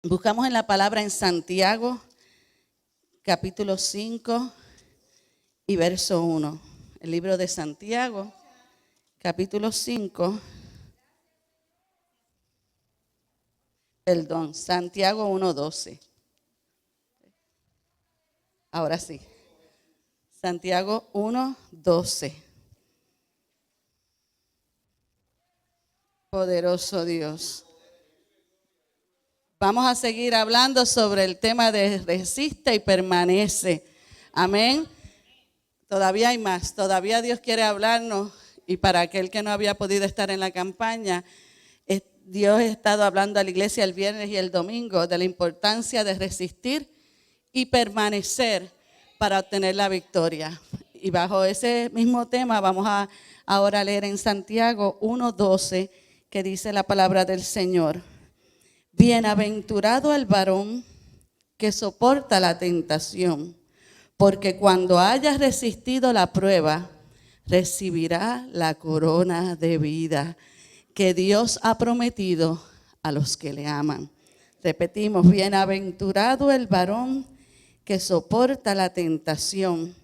Buscamos en la palabra en Santiago, capítulo 5 y verso 1. El libro de Santiago, capítulo 5, Santiago 1:12. Ahora sí. Santiago 1:12. Poderoso Dios. Vamos a seguir hablando sobre el tema de resiste y permanece. Amén. Todavía hay más. Todavía Dios quiere hablarnos. Y para aquel que no había podido estar en la campaña, Dios ha estado hablando a la iglesia el viernes y el domingo de la importancia de resistir y permanecer para obtener la victoria. Y bajo ese mismo tema vamos a ahora leer en Santiago 1:12, que dice la palabra del Señor. Bienaventurado el varón que soporta la tentación, porque cuando haya resistido la prueba, recibirá la corona de vida que Dios ha prometido a los que le aman. Repetimos, bienaventurado el varón que soporta la tentación,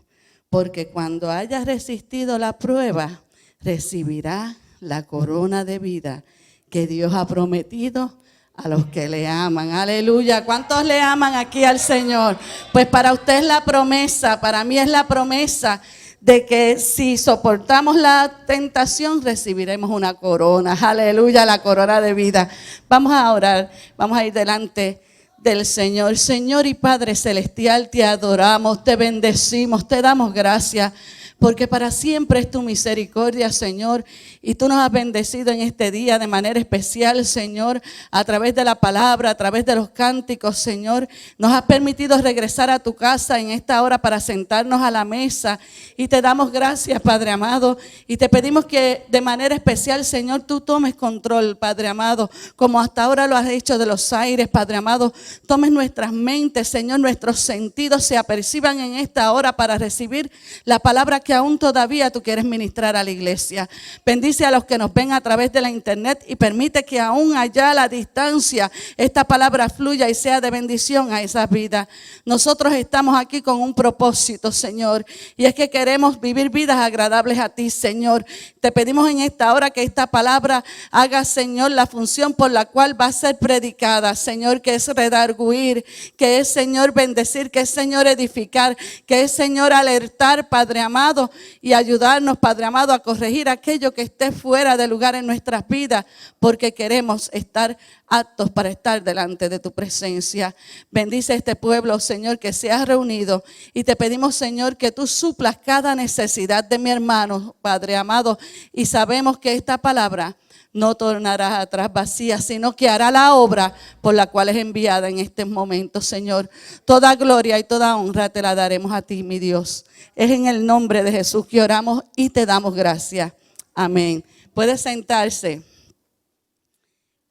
porque cuando haya resistido la prueba, recibirá la corona de vida que Dios ha prometido a los que le aman. Aleluya. ¿Cuántos le aman aquí al Señor? Pues para usted es la promesa, para mí es la promesa de que si soportamos la tentación recibiremos una corona. Aleluya, la corona de vida. Vamos a orar, vamos a ir delante del Señor. Señor y Padre Celestial, te adoramos, te bendecimos, te damos gracias. Porque para siempre es tu misericordia, Señor, y tú nos has bendecido en este día de manera especial, Señor, a través de la palabra, a través de los cánticos, Señor. Nos has permitido regresar a tu casa en esta hora para sentarnos a la mesa, y te damos gracias, Padre amado, y te pedimos que de manera especial, Señor, tú tomes control, Padre amado, como hasta ahora lo has hecho de los aires, Padre amado. Tomes nuestras mentes, Señor, nuestros sentidos se aperciban en esta hora para recibir la palabra que aún todavía tú quieres ministrar a la iglesia. Bendice a los que nos ven a través de la internet y permite que aún allá a la distancia esta palabra fluya y sea de bendición a esas vidas. Nosotros estamos aquí con un propósito, Señor, y es que queremos vivir vidas agradables a ti, Señor. Te pedimos en esta hora que esta palabra haga, Señor, la función por la cual va a ser predicada, Señor, que es redarguir, que es, Señor, bendecir, que es, Señor, edificar, que es, Señor, alertar, Padre amado, y ayudarnos, Padre amado, a corregir aquello que esté fuera de lugar en nuestras vidas, porque queremos estar aptos para estar delante de tu presencia. Bendice este pueblo, Señor, que se ha reunido, y te pedimos, Señor, que tú suplas cada necesidad de mi hermano, Padre amado, y sabemos que esta palabra no tornará atrás vacía, sino que hará la obra por la cual es enviada en este momento, Señor. Toda gloria y toda honra te la daremos a ti, mi Dios. Es en el nombre de Jesús que oramos y te damos gracias. Amén. Puede sentarse.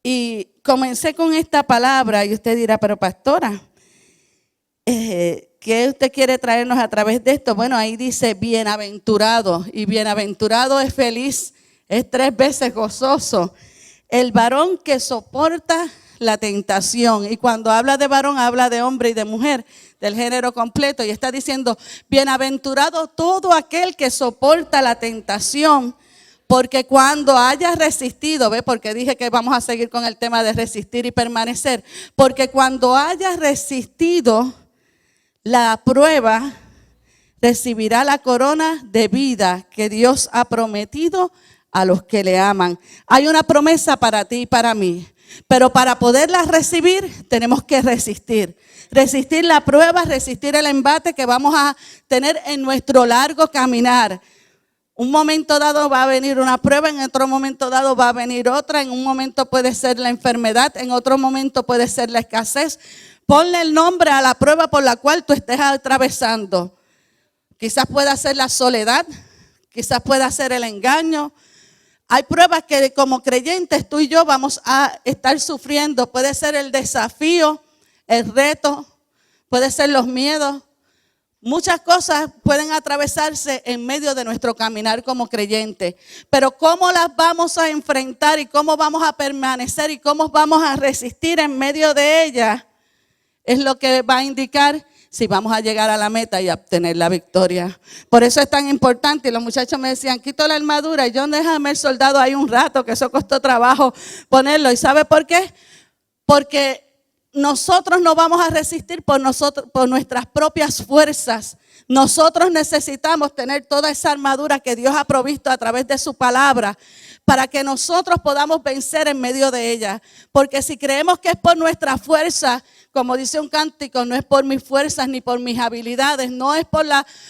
Y comencé con esta palabra y usted dirá, pero pastora, ¿qué usted quiere traernos a través de esto? Bueno, ahí dice bienaventurado, y bienaventurado es feliz. Es 3 veces gozoso. El varón que soporta la tentación. Y cuando habla de varón, habla de hombre y de mujer, del género completo. Y está diciendo, bienaventurado todo aquel que soporta la tentación. Porque cuando haya resistido, ¿ve? Porque dije que vamos a seguir con el tema de resistir y permanecer. Porque cuando haya resistido la prueba, recibirá la corona de vida que Dios ha prometido a los que le aman. Hay una promesa para ti y para mí, pero para poderla recibir tenemos que resistir. Resistir la prueba, resistir el embate que vamos a tener en nuestro largo caminar. Un momento dado va a venir una prueba, en otro momento dado va a venir otra, en un momento puede ser la enfermedad, en otro momento puede ser la escasez. Ponle el nombre a la prueba por la cual tú estés atravesando. Quizás pueda ser la soledad, quizás pueda ser el engaño. Hay pruebas que como creyentes tú y yo vamos a estar sufriendo. Puede ser el desafío, el reto, puede ser los miedos. Muchas cosas pueden atravesarse en medio de nuestro caminar como creyentes, pero cómo las vamos a enfrentar y cómo vamos a permanecer y cómo vamos a resistir en medio de ellas es lo que va a indicar si vamos a llegar a la meta y a obtener la victoria. Por eso es tan importante. Y los muchachos me decían, quito la armadura y yo déjame el soldado ahí un rato, que eso costó trabajo ponerlo. ¿Y sabe por qué? Porque nosotros no vamos a resistir por nuestras propias fuerzas. Nosotros necesitamos tener toda esa armadura que Dios ha provisto a través de su palabra para que nosotros podamos vencer en medio de ella. Porque si creemos que es por nuestra fuerza, como dice un cántico, no es por mis fuerzas ni por mis habilidades, no es por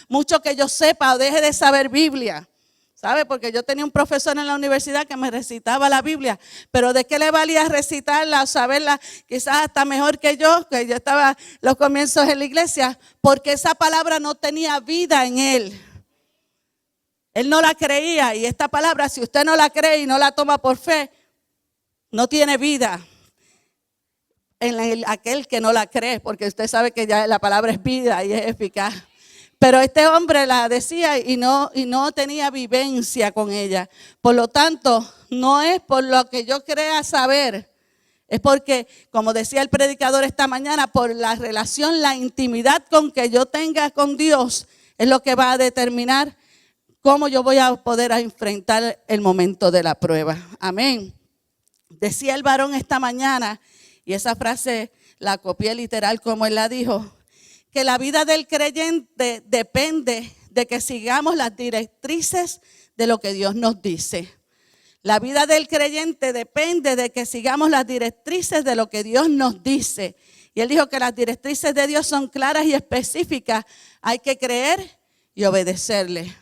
mucho que yo sepa o deje de saber Biblia. ¿Sabe? Porque yo tenía un profesor en la universidad que me recitaba la Biblia, pero ¿de qué le valía recitarla o saberla? Quizás hasta mejor que yo estaba en los comienzos en la iglesia, porque esa palabra no tenía vida en él. Él no la creía, y esta palabra, si usted no la cree y no la toma por fe, no tiene vida en aquel que no la cree, porque usted sabe que ya la palabra es vida y es eficaz. Pero este hombre la decía y no tenía vivencia con ella. Por lo tanto, no es por lo que yo crea saber. Es porque, como decía el predicador esta mañana, por la relación, la intimidad con que yo tenga con Dios, es lo que va a determinar cómo yo voy a poder enfrentar el momento de la prueba. Amén. Decía el varón esta mañana, y esa frase la copié literal como él la dijo, que la vida del creyente depende de que sigamos las directrices de lo que Dios nos dice. La vida del creyente depende de que sigamos las directrices de lo que Dios nos dice. Y él dijo que las directrices de Dios son claras y específicas. Hay que creer y obedecerle.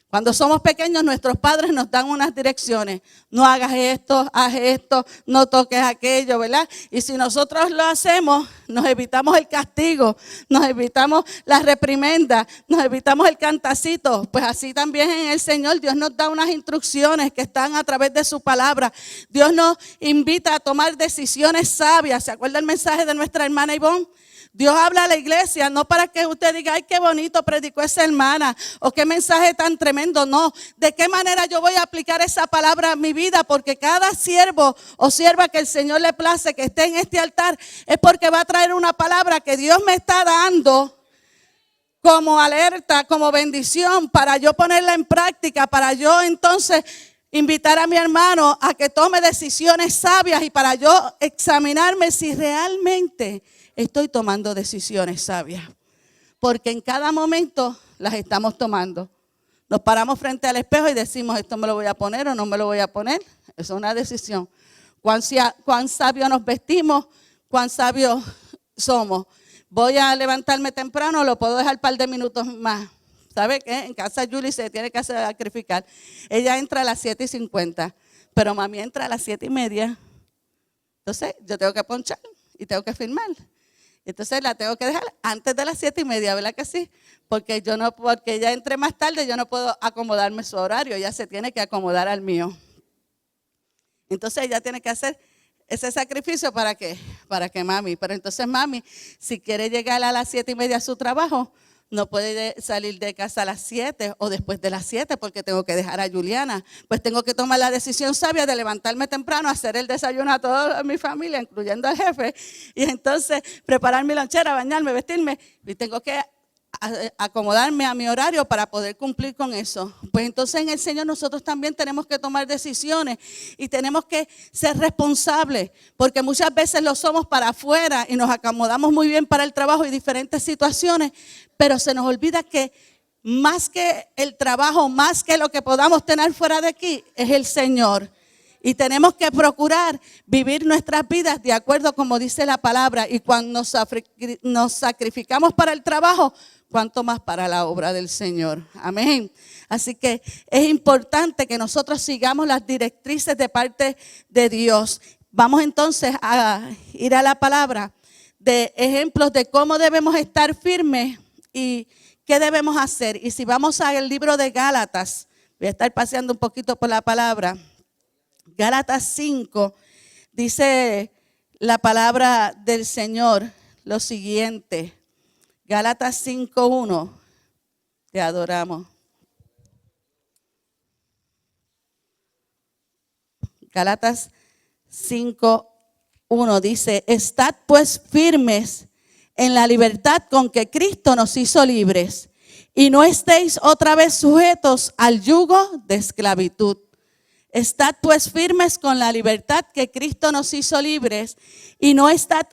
Cuando somos pequeños, nuestros padres nos dan unas direcciones. No hagas esto, haz esto, no toques aquello, ¿verdad? Y si nosotros lo hacemos, nos evitamos el castigo, nos evitamos las reprimendas, nos evitamos el cantacito. Pues así también en el Señor, Dios nos da unas instrucciones que están a través de su palabra. Dios nos invita a tomar decisiones sabias. ¿Se acuerda el mensaje de nuestra hermana Ivonne? Dios habla a la iglesia, no para que usted diga, ay, qué bonito predicó esa hermana, o qué mensaje tan tremendo, no. ¿De qué manera yo voy a aplicar esa palabra a mi vida? Porque cada siervo o sierva que el Señor le place que esté en este altar, es porque va a traer una palabra que Dios me está dando como alerta, como bendición, para yo ponerla en práctica, para yo entonces invitar a mi hermano a que tome decisiones sabias y para yo examinarme si realmente estoy tomando decisiones sabias, porque en cada momento las estamos tomando. Nos paramos frente al espejo y decimos, esto me lo voy a poner o no me lo voy a poner. Eso es una decisión. Cuán sabios nos vestimos, cuán sabios somos. Voy a levantarme temprano, lo puedo dejar un par de minutos más. ¿Sabe qué? En casa Julie se tiene que sacrificar. Ella entra a las 7:50, pero mami entra a las 7:30. Entonces yo tengo que ponchar y tengo que firmar. Entonces la tengo que dejar antes de las 7:30, ¿verdad que sí? Porque ella entre más tarde, yo no puedo acomodarme su horario, ella se tiene que acomodar al mío. Entonces ella tiene que hacer ese sacrificio ¿para qué? Para que mami, pero entonces mami, si quiere llegar a las 7:30 a su trabajo, no puede salir de casa a las 7 o después de las 7 porque tengo que dejar a Juliana. Pues tengo que tomar la decisión sabia de levantarme temprano, hacer el desayuno a toda mi familia, incluyendo al jefe, y entonces preparar mi lonchera, bañarme, vestirme, y tengo que acomodarme a mi horario para poder cumplir con eso. Pues entonces en el Señor nosotros también tenemos que tomar decisiones y tenemos que ser responsables, porque muchas veces lo somos para afuera y nos acomodamos muy bien para el trabajo y diferentes situaciones, pero se nos olvida que más que el trabajo, más que lo que podamos tener fuera de aquí, es el Señor. Y tenemos que procurar vivir nuestras vidas de acuerdo como dice la palabra. Y cuando nos sacrificamos para el trabajo, cuánto más para la obra del Señor. Amén. Así que es importante que nosotros sigamos las directrices de parte de Dios. Vamos entonces a ir a la palabra de ejemplos de cómo debemos estar firmes y qué debemos hacer. Y si vamos al libro de Gálatas, voy a estar paseando un poquito por la palabra. Gálatas 5, dice la palabra del Señor lo siguiente. Gálatas 5:1. Te adoramos. Gálatas 5:1 dice: estad pues firmes en la libertad con que Cristo nos hizo libres, y no estéis otra vez sujetos al yugo de esclavitud. Estad pues firmes con la libertad que Cristo nos hizo libres, y no estad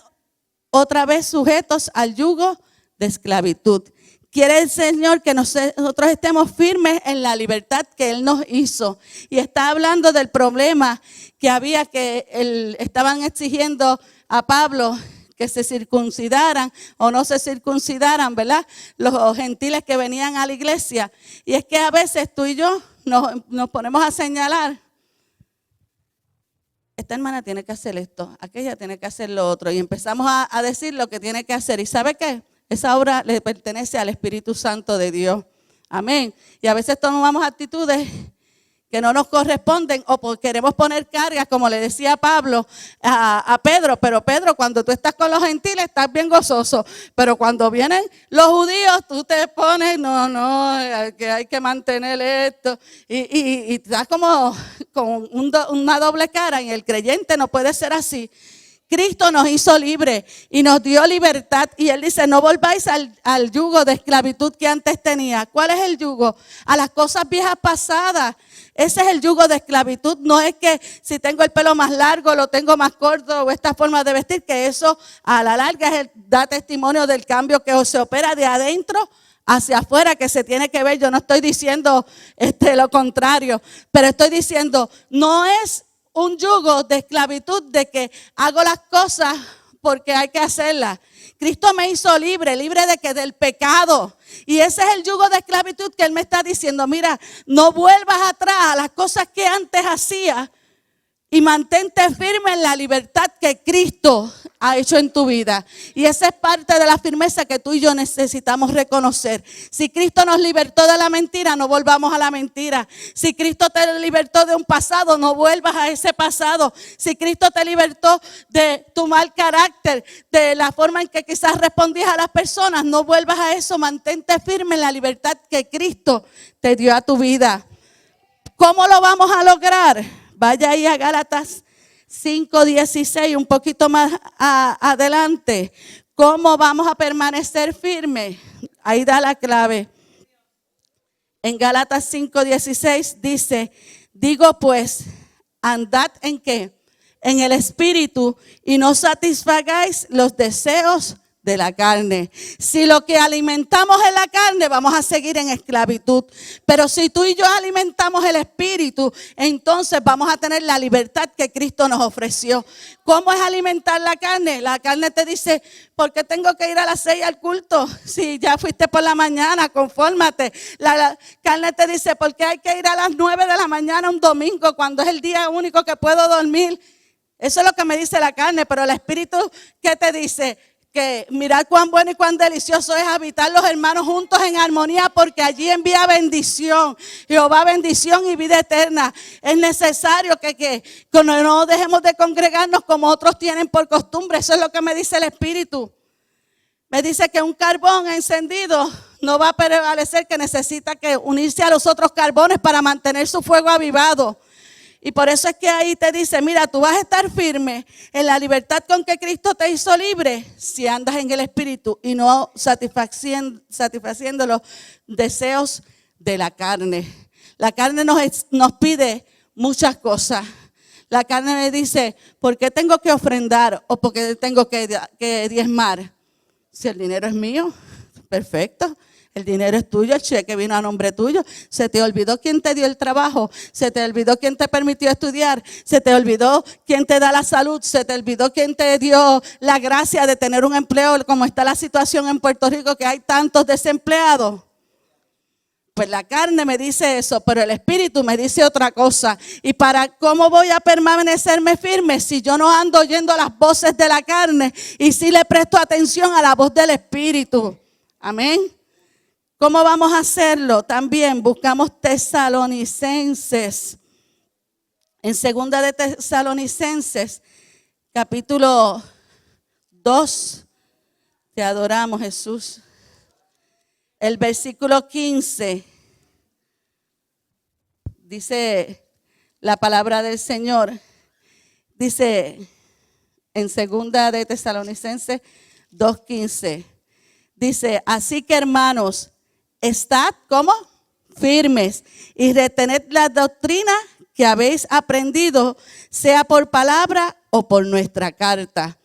otra vez sujetos al yugo de esclavitud. Quiere el Señor que nosotros estemos firmes en la libertad que Él nos hizo. Y está hablando del problema que había, que estaban exigiendo a Pablo que se circuncidaran o no se circuncidaran, ¿verdad? Los gentiles que venían a la iglesia. Y es que a veces tú y yo nos ponemos a señalar: esta hermana tiene que hacer esto, aquella tiene que hacer lo otro. Y empezamos a decir lo que tiene que hacer. ¿Y sabe qué? Esa obra le pertenece al Espíritu Santo de Dios. Amén. Y a veces tomamos actitudes que no nos corresponden, o queremos poner cargas, como le decía Pablo a Pedro. Pero Pedro, cuando tú estás con los gentiles, estás bien gozoso. Pero cuando vienen los judíos, tú te pones, no, que hay que mantener esto. Y estás como con una doble cara. Y el creyente no puede ser así. Cristo nos hizo libres y nos dio libertad. Y Él dice: no volváis al yugo de esclavitud que antes tenía. ¿Cuál es el yugo? A las cosas viejas pasadas. Ese es el yugo de esclavitud. No es que si tengo el pelo más largo, lo tengo más corto, o esta forma de vestir, que eso a la larga da testimonio del cambio que se opera de adentro hacia afuera, que se tiene que ver. Yo no estoy diciendo lo contrario, pero estoy diciendo, no es un yugo de esclavitud de que hago las cosas porque hay que hacerlas. Cristo me hizo libre de que del pecado. Y ese es el yugo de esclavitud que Él me está diciendo: mira, no vuelvas atrás a las cosas que antes hacías, y mantente firme en la libertad que Cristo ha hecho en tu vida. Y esa es parte de la firmeza que tú y yo necesitamos reconocer. Si Cristo nos libertó de la mentira, no volvamos a la mentira. Si Cristo te libertó de un pasado, no vuelvas a ese pasado. Si Cristo te libertó de tu mal carácter, de la forma en que quizás respondías a las personas, no vuelvas a eso. Mantente firme en la libertad que Cristo te dio a tu vida. ¿Cómo lo vamos a lograr? Vaya ahí a Gálatas 5:16, un poquito más adelante. ¿Cómo vamos a permanecer firmes? Ahí da la clave. En Gálatas 5:16 dice: digo pues, andad ¿en qué? En el Espíritu, y no satisfagáis los deseos de la carne. Si lo que alimentamos es la carne, vamos a seguir en esclavitud. Pero si tú y yo alimentamos el Espíritu, entonces vamos a tener la libertad que Cristo nos ofreció. ¿Cómo es alimentar la carne? La carne te dice: ¿por qué tengo que ir a las 6 al culto? Si ya fuiste por la mañana, confórmate. La carne te dice: ¿por qué hay que ir a las 9 de la mañana un domingo cuando es el día único que puedo dormir? Eso es lo que me dice la carne. Pero el Espíritu, ¿qué te dice? Que mirad cuán bueno y cuán delicioso es habitar los hermanos juntos en armonía, porque allí envía bendición. Jehová, bendición y vida eterna. Es necesario que no dejemos de congregarnos como otros tienen por costumbre. Eso es lo que me dice el Espíritu. Me dice que un carbón encendido no va a prevalecer, que necesita que unirse a los otros carbones para mantener su fuego avivado. Y por eso es que ahí te dice: mira, tú vas a estar firme en la libertad con que Cristo te hizo libre si andas en el Espíritu y no satisfaciendo los deseos de la carne. La carne nos pide muchas cosas. La carne me dice: ¿por qué tengo que ofrendar? ¿O por qué tengo que diezmar? Si el dinero es mío, perfecto. El dinero es tuyo, el cheque vino a nombre tuyo. Se te olvidó quién te dio el trabajo, se te olvidó quién te permitió estudiar, se te olvidó quién te da la salud, se te olvidó quién te dio la gracia de tener un empleo, como está la situación en Puerto Rico, que hay tantos desempleados. Pues la carne me dice eso, pero el Espíritu me dice otra cosa. ¿Y cómo voy a permanecerme firme si yo no ando oyendo las voces de la carne y si le presto atención a la voz del Espíritu? Amén. ¿Cómo vamos a hacerlo? También buscamos Tesalonicenses. En segunda de Tesalonicenses, capítulo 2. Te adoramos, Jesús. el versículo 15, dice la palabra del Señor, dice en 2 de Tesalonicenses 2:15, dice, así que hermanos, estad, ¿cómo? Firmes y retened la doctrina que habéis aprendido, sea por palabra o por nuestra carta.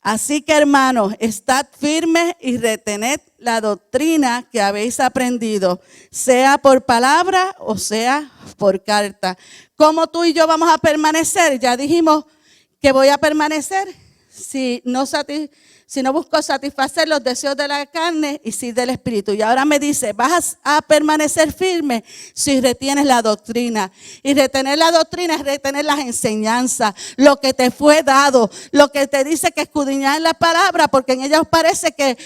Así que hermanos, estad firmes y retened la doctrina que habéis aprendido, sea por palabra o sea por carta. ¿Cómo tú y yo vamos a permanecer? Ya dijimos que voy a permanecer si no busco satisfacer los deseos de la carne y sí del espíritu. Y ahora me dice, vas a permanecer firme si retienes la doctrina. Y retener la doctrina es retener las enseñanzas, lo que te fue dado, lo que te dice que escudriñar en la palabra, porque en ella os parece que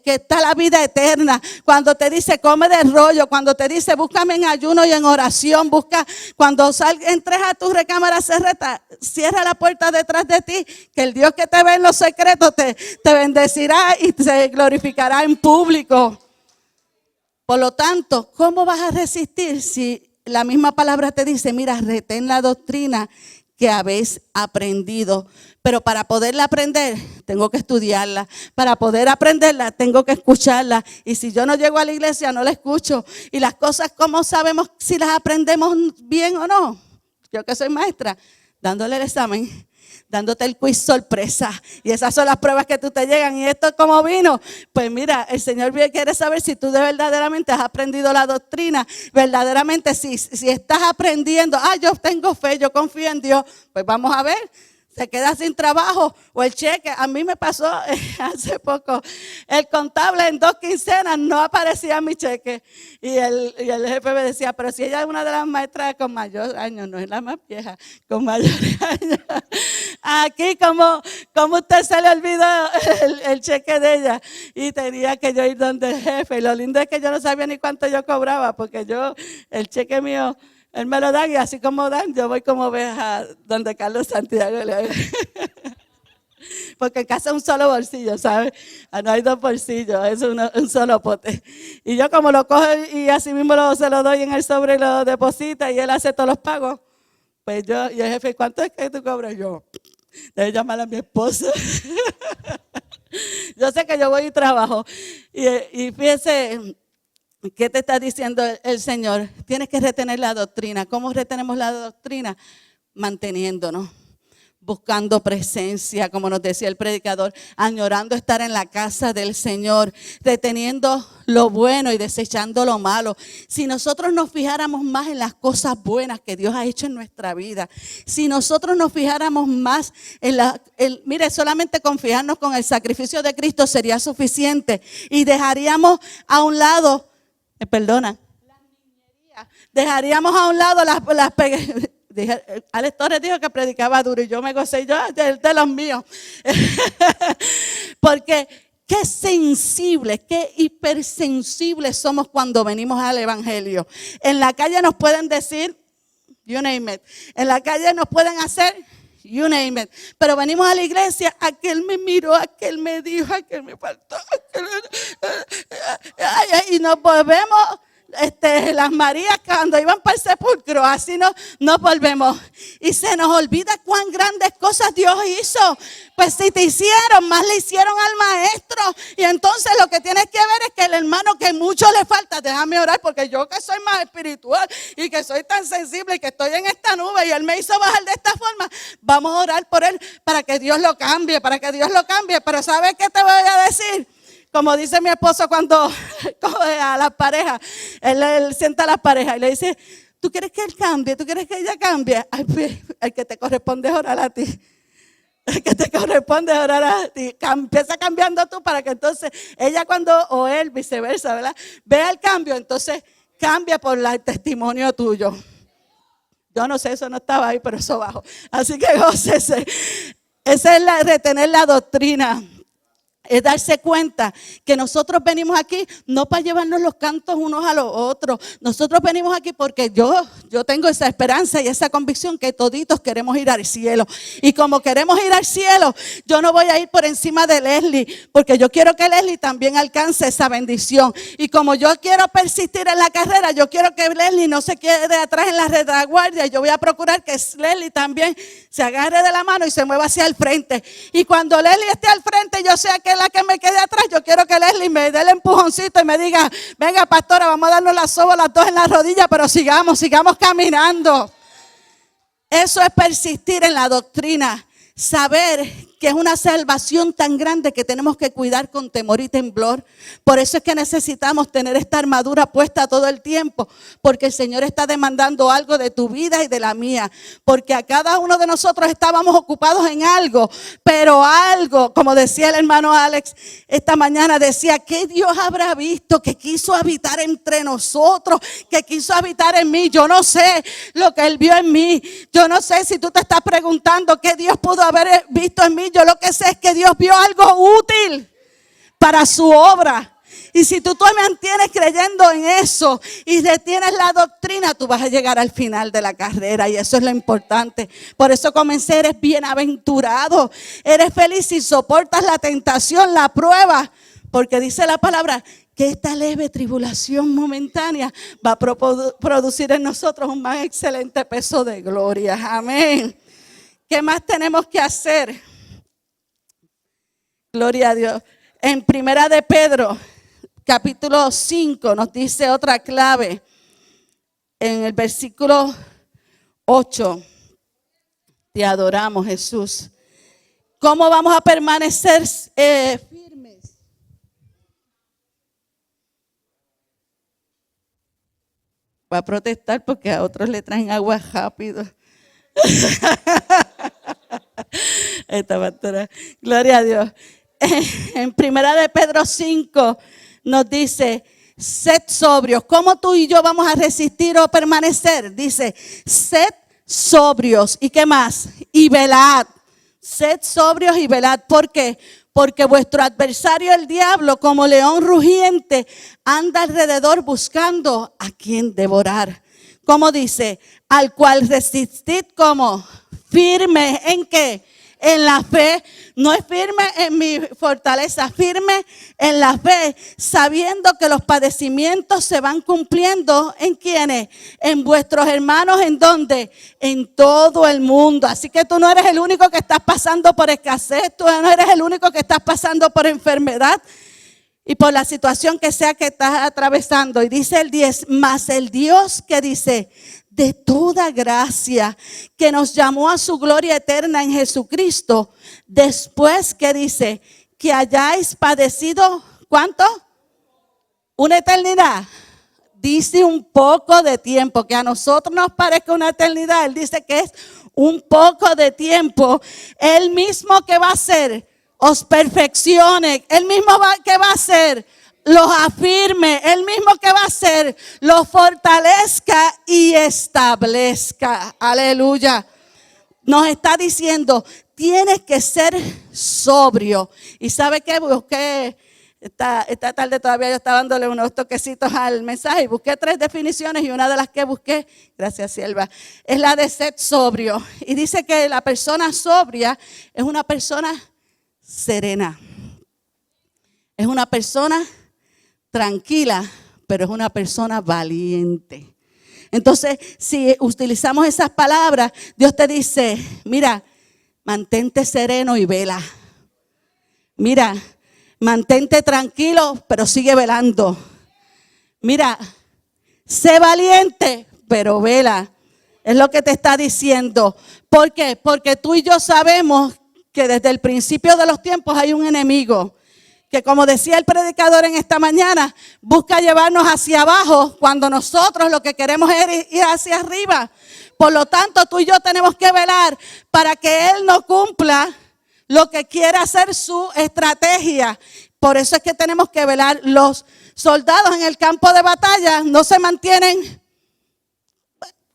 está la vida eterna. Cuando te dice, come del rollo, cuando te dice, búscame en ayuno y en oración, cuando entres a tu recámara secreta, cierra la puerta detrás de ti, que el Dios que te ve en los secretos te bendecirá y se glorificará en público. Por lo tanto, ¿cómo vas a resistir si la misma palabra te dice, mira, retén la doctrina que habéis aprendido? Pero para poderla aprender, tengo que estudiarla. Para poder aprenderla, tengo que escucharla. Y si yo no llego a la iglesia, no la escucho. Y las cosas, ¿cómo sabemos si las aprendemos bien o no? Yo que soy maestra, dándole el examen, dándote el quiz sorpresa. Y esas son las pruebas que tú te llegan. ¿Y esto cómo vino? Pues mira, el Señor quiere saber si tú de verdaderamente has aprendido la doctrina. Verdaderamente, si estás aprendiendo, yo tengo fe, yo confío en Dios. Pues vamos a ver. Se queda sin trabajo o el cheque. A mí me pasó hace poco. El contable en 2 quincenas no aparecía mi cheque. Y el jefe me decía, pero si ella es una de las maestras con mayor años, no es la más vieja, con mayores años. Aquí como usted se le olvidó el cheque de ella. Y tenía que yo ir donde el jefe. Y lo lindo es que yo no sabía ni cuánto yo cobraba, porque el cheque mío, él me lo da y así como dan, yo voy como oveja donde Carlos Santiago. Porque en casa es un solo bolsillo, ¿sabes? No hay 2 bolsillos, es un solo pote. Y yo como lo cojo y así mismo se lo doy en el sobre y lo deposita y él hace todos los pagos. Pues y el jefe, ¿cuánto es que tú cobras? Yo, debe llamar a mi esposo. Yo sé que yo voy y trabajo. Y fíjese, ¿qué te está diciendo el Señor? Tienes que retener la doctrina. ¿Cómo retenemos la doctrina? Manteniéndonos, buscando presencia, como nos decía el predicador, añorando estar en la casa del Señor, reteniendo lo bueno y desechando lo malo. Si nosotros nos fijáramos más en las cosas buenas que Dios ha hecho en nuestra vida, si nosotros nos fijáramos más mire, solamente con fijarnos con el sacrificio de Cristo sería suficiente y dejaríamos a un lado, dejaríamos a un lado las Alex Torres dijo que predicaba duro y yo me gocé, de los míos. Porque qué sensibles, qué hipersensibles somos cuando venimos al evangelio. En la calle nos pueden decir, you name it. En la calle nos pueden hacer, you name it. Pero venimos a la iglesia, aquel me miró, aquel me dijo, aquel me faltó. Y nos volvemos las Marías cuando iban para el sepulcro, así nos volvemos. Y se nos olvida cuán grandes cosas Dios hizo. Pues si te hicieron, más le hicieron al maestro. Y entonces lo que tienes que ver es que el hermano que mucho le falta, déjame orar, porque yo que soy más espiritual y que soy tan sensible y que estoy en esta nube y él me hizo bajar de esta forma, vamos a orar por él para que Dios lo cambie, Pero ¿sabes qué te voy a decir? Como dice mi esposo cuando coge a las parejas, él sienta a las parejas y le dice, ¿tú quieres que él cambie? ¿Tú quieres que ella cambie? Ay, pues, el que te corresponde es orar a ti. El que te corresponde es orar a ti. Empieza cambiando tú para que entonces ella o él, viceversa, ¿verdad? Vea el cambio, entonces cambia por el testimonio tuyo. Yo no sé, eso no estaba ahí, pero eso bajo. Así que gócese. Esa es retener la doctrina. es darse cuenta que nosotros venimos aquí no para llevarnos los cantos unos a los otros. Nosotros venimos aquí porque yo tengo esa esperanza y esa convicción que toditos queremos ir al cielo. Y como queremos ir al cielo, yo no voy a ir por encima de Leslie, porque yo quiero que Leslie también alcance esa bendición. Y como yo quiero persistir en la carrera, yo quiero que Leslie no se quede atrás en la retaguardia. Yo voy a procurar que Leslie también se agarre de la mano y se mueva hacia el frente. Y cuando Leslie esté al frente, yo sea que la que me quede atrás, yo quiero que Leslie me dé el empujoncito y me diga: venga, pastora, vamos a darnos la soba las dos en la rodilla, pero sigamos caminando. Eso es persistir en la doctrina, saber que es una salvación tan grande que tenemos que cuidar con temor y temblor. Por eso es que necesitamos tener esta armadura puesta todo el tiempo, porque el Señor está demandando algo de tu vida y de la mía, porque a cada uno de nosotros estábamos ocupados en algo, pero algo, como decía el hermano Alex esta mañana, decía: ¿qué Dios habrá visto que quiso habitar entre nosotros, que quiso habitar en mí? Yo no sé lo que Él vio en mí. Yo no sé si tú te estás preguntando qué Dios pudo haber visto en mí. Yo lo que sé es que Dios vio algo útil para su obra. Y si tú te mantienes creyendo en eso y detienes la doctrina, tú vas a llegar al final de la carrera, y eso es lo importante. Por eso comencé: eres bienaventurado, eres feliz si soportas la tentación, la prueba, porque dice la palabra que esta leve tribulación momentánea va a producir en nosotros un más excelente peso de gloria. Amén. ¿Qué más tenemos que hacer? Gloria a Dios. En Primera de Pedro, capítulo 5, nos dice otra clave. En el versículo 8, te adoramos, Jesús. ¿Cómo vamos a permanecer firmes? Va a protestar porque a otros le traen agua rápido. Esta pastora, gloria a Dios. En Primera de Pedro 5 nos dice: sed sobrios. ¿Cómo tú y yo vamos a resistir o permanecer? Dice: sed sobrios. ¿Y qué más? Y velad. Sed sobrios y velad. ¿Por qué? Porque vuestro adversario, el diablo, como león rugiente, anda alrededor buscando a quien devorar. ¿Cómo dice? Al cual resistid, como firme. ¿En qué? En la fe. No es firme en mi fortaleza, firme en la fe, sabiendo que los padecimientos se van cumpliendo. ¿En quiénes? En vuestros hermanos. ¿En dónde? En todo el mundo. Así que tú no eres el único que estás pasando por escasez, tú no eres el único que estás pasando por enfermedad y por la situación que sea que estás atravesando. Y dice el 10, mas el Dios que dice: de toda gracia, que nos llamó a su gloria eterna en Jesucristo, después que dice que hayáis padecido, ¿cuánto? Una eternidad. Dice un poco de tiempo, que a nosotros nos parezca una eternidad. Él dice que es un poco de tiempo. Él mismo que va a hacer, os perfeccione. Él mismo que va a hacer, los afirme. Él mismo que va a hacer, los fortalezca y establezca. Aleluya. Nos está diciendo: tienes que ser sobrio. ¿Y sabe qué? Busqué esta tarde, todavía yo estaba dándole unos toquecitos al mensaje y busqué 3 definiciones, y una de las que busqué, gracias sierva, es la de ser sobrio. Y dice que la persona sobria es una persona serena, es una persona tranquila, pero es una persona valiente. Entonces, si utilizamos esas palabras, Dios te dice: mira, mantente sereno y vela. Mira, mantente tranquilo, pero sigue velando. Mira, sé valiente, pero vela. Es lo que te está diciendo. ¿Por qué? Porque tú y yo sabemos que desde el principio de los tiempos hay un enemigo que, como decía el predicador en esta mañana, busca llevarnos hacia abajo cuando nosotros lo que queremos es ir hacia arriba. Por lo tanto, tú y yo tenemos que velar para que Él no cumpla lo que quiere hacer su estrategia. Por eso es que tenemos que velar. Los soldados en el campo de batalla no se mantienen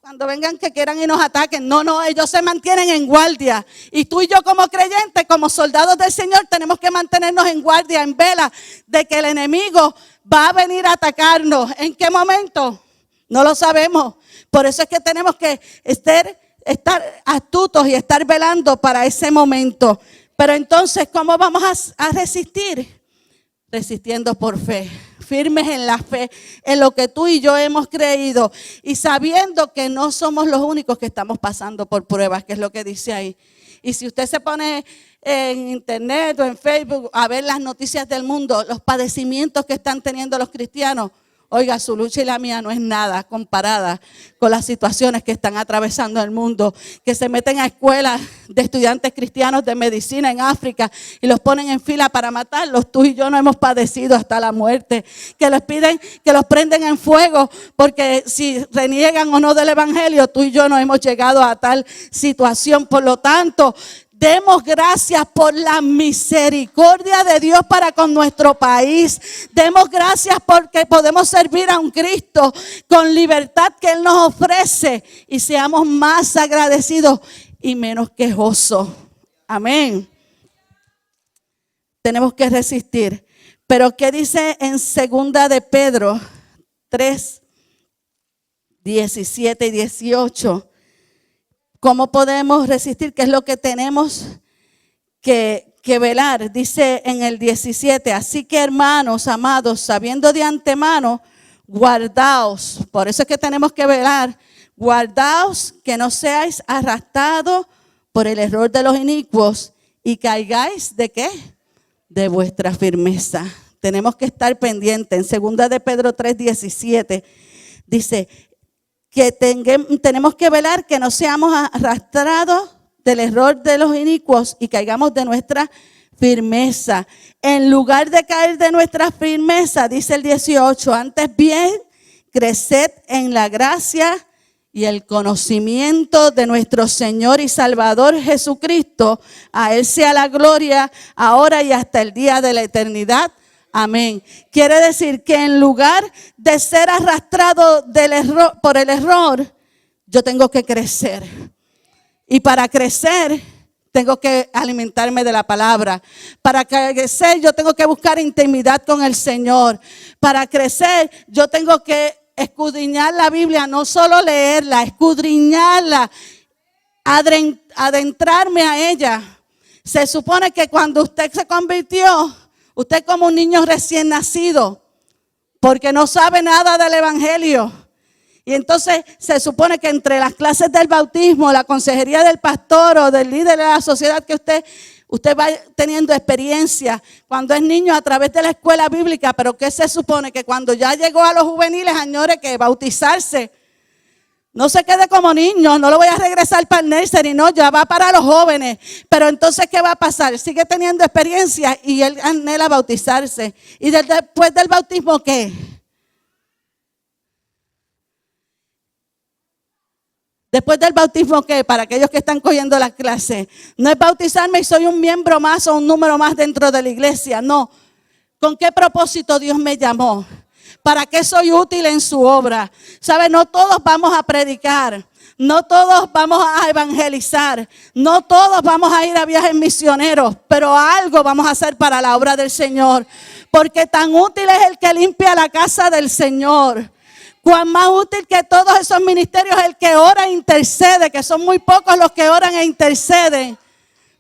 cuando vengan que quieran y nos ataquen. No, ellos se mantienen en guardia. Y tú y yo como creyentes, como soldados del Señor, tenemos que mantenernos en guardia, en vela, de que el enemigo va a venir a atacarnos. ¿En qué momento? No lo sabemos. Por eso es que tenemos que estar astutos y estar velando para ese momento. Pero entonces, ¿cómo vamos a resistir? Resistiendo por fe, firmes en la fe, en lo que tú y yo hemos creído y sabiendo que no somos los únicos que estamos pasando por pruebas, que es lo que dice ahí. Y si usted se pone en internet o en Facebook a ver las noticias del mundo, los padecimientos que están teniendo los cristianos, oiga, su lucha y la mía no es nada comparada con las situaciones que están atravesando el mundo, que se meten a escuelas de estudiantes cristianos de medicina en África y los ponen en fila para matarlos. Tú y yo no hemos padecido hasta la muerte, que les piden que los prenden en fuego porque si reniegan o no del evangelio, tú y yo no hemos llegado a tal situación. Por lo tanto, demos gracias por la misericordia de Dios para con nuestro país. Demos gracias porque podemos servir a un Cristo con libertad que Él nos ofrece. Y seamos más agradecidos y menos quejosos. Amén. Tenemos que resistir. Pero ¿qué dice en 2 de Pedro 3, 17 y 18? ¿Cómo podemos resistir? ¿Qué es lo que tenemos que velar? Dice en el 17, así que hermanos, amados, sabiendo de antemano, guardaos. Por eso es que tenemos que velar. Guardaos que no seáis arrastrados por el error de los inicuos y caigáis ¿de qué? De vuestra firmeza. Tenemos que estar pendientes. En 2 de Pedro 3, 17 dice que tenemos que velar que no seamos arrastrados del error de los inicuos y caigamos de nuestra firmeza. En lugar de caer de nuestra firmeza, dice el 18, antes bien, creced en la gracia y el conocimiento de nuestro Señor y Salvador Jesucristo. A Él sea la gloria, ahora y hasta el día de la eternidad. Amén. Quiere decir que en lugar de ser arrastrado por el error, yo tengo que crecer. Y para crecer, tengo que alimentarme de la palabra. Para crecer, yo tengo que buscar intimidad con el Señor. Para crecer, yo tengo que escudriñar la Biblia, no solo leerla, escudriñarla, adentrarme a ella. Se supone que cuando usted se convirtió, usted como un niño recién nacido, porque no sabe nada del evangelio. Y entonces se supone que entre las clases del bautismo, la consejería del pastor o del líder de la sociedad que usted va teniendo experiencia cuando es niño a través de la escuela bíblica. Pero ¿qué se supone? Que cuando ya llegó a los juveniles, añore que bautizarse. No se quede como niño, no lo voy a regresar para el nursery, no, ya va para los jóvenes. Pero entonces, ¿qué va a pasar? Sigue teniendo experiencia y él anhela bautizarse. ¿Y después del bautismo qué? Después del bautismo qué? Para aquellos que están cogiendo las clases. No es bautizarme y soy un miembro más o un número más dentro de la iglesia, no. ¿Con qué propósito Dios me llamó? ¿Para qué soy útil en su obra? ¿Sabe? No todos vamos a predicar. No todos vamos a evangelizar. No todos vamos a ir a viajes misioneros. Pero algo vamos a hacer para la obra del Señor. Porque tan útil es el que limpia la casa del Señor. Cuán más útil que todos esos ministerios el que ora e intercede. Que son muy pocos los que oran e interceden.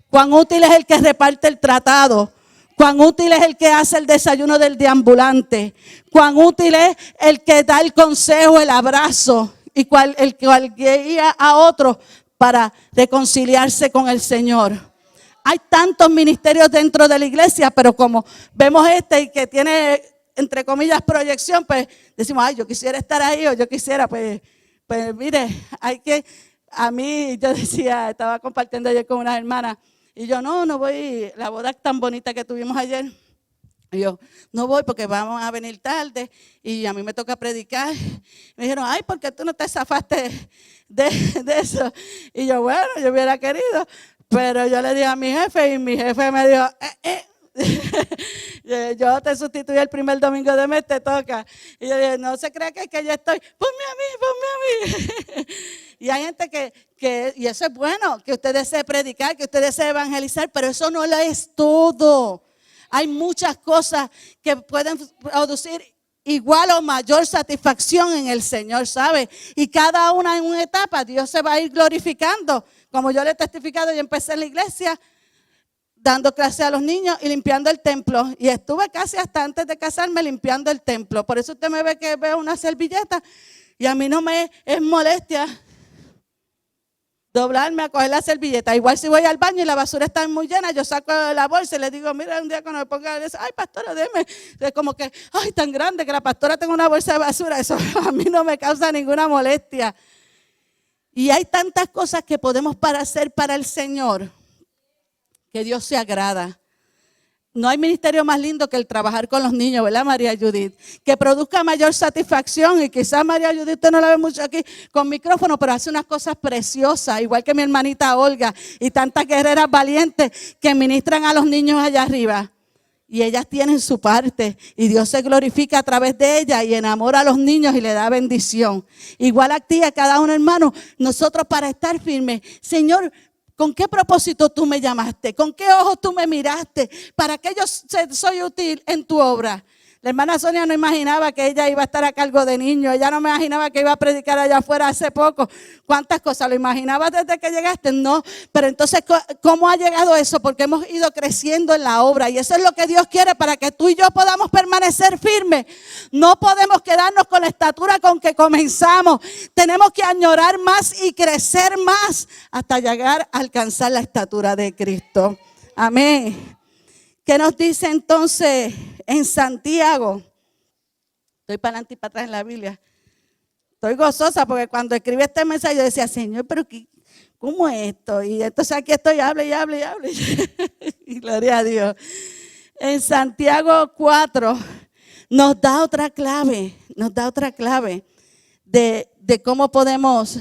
Cuán útil es el que reparte el tratado. Cuán útil es el que hace el desayuno del deambulante. Cuán útil es el que da el consejo, el abrazo. Y el que guía a otros para reconciliarse con el Señor. Hay tantos ministerios dentro de la iglesia, pero como vemos y que tiene, entre comillas, proyección, pues decimos, ay, yo quisiera estar ahí o yo quisiera, pues mire, a mí, yo decía, estaba compartiendo ayer con unas hermanas, y yo, no voy, la boda tan bonita que tuvimos ayer. Y yo, no voy porque vamos a venir tarde y a mí me toca predicar. Me dijeron, ay, ¿por qué tú no te zafaste de eso? Y yo, bueno, yo hubiera querido, pero yo le dije a mi jefe y mi jefe me dijo, Yo te sustituí el primer domingo de mes, te toca. Y yo dije, no se crea que yo estoy, ponme a mí. Y hay gente y eso es bueno, que usted desee predicar, que usted desee evangelizar, pero eso no lo es todo. Hay muchas cosas que pueden producir igual o mayor satisfacción en el Señor, ¿sabe? Y cada una en una etapa, Dios se va a ir glorificando. Como yo le he testificado, yo empecé en la iglesia dando clase a los niños y limpiando el templo. Y estuve casi hasta antes de casarme limpiando el templo. Por eso usted me ve que veo una servilleta y a mí no me es molestia doblarme a coger la servilleta. Igual si voy al baño y la basura está muy llena, yo saco la bolsa y le digo, mira, un día cuando me ponga, ay, pastora, deme. Es como que, ay, tan grande que la pastora tenga una bolsa de basura. Eso a mí no me causa ninguna molestia. Y hay tantas cosas que podemos hacer para el Señor que Dios se agrada. No hay ministerio más lindo que el trabajar con los niños, ¿verdad, María Judith? Que produzca mayor satisfacción. Y quizás María Judith, usted no la ve mucho aquí con micrófono, pero hace unas cosas preciosas, igual que mi hermanita Olga y tantas guerreras valientes que ministran a los niños allá arriba. Y ellas tienen su parte y Dios se glorifica a través de ellas y enamora a los niños y le da bendición. Igual a ti, a cada uno, hermano, nosotros para estar firmes, Señor, ¿con qué propósito tú me llamaste? ¿Con qué ojos tú me miraste? ¿Para qué yo soy útil en tu obra? La hermana Sonia no imaginaba que ella iba a estar a cargo de niños. Ella no me imaginaba que iba a predicar allá afuera hace poco. ¿Cuántas cosas? ¿Lo imaginabas desde que llegaste? No. Pero entonces, ¿cómo ha llegado eso? Porque hemos ido creciendo en la obra. Y eso es lo que Dios quiere para que tú y yo podamos permanecer firmes. No podemos quedarnos con la estatura con que comenzamos. Tenemos que añorar más y crecer más hasta llegar a alcanzar la estatura de Cristo. Amén. ¿Qué nos dice entonces en Santiago? Estoy para adelante y para atrás en la Biblia. Estoy gozosa porque cuando escribí este mensaje yo decía, Señor, pero ¿cómo es esto? Y entonces aquí estoy, hable. Y gloria a Dios. En Santiago 4 nos da otra clave de cómo podemos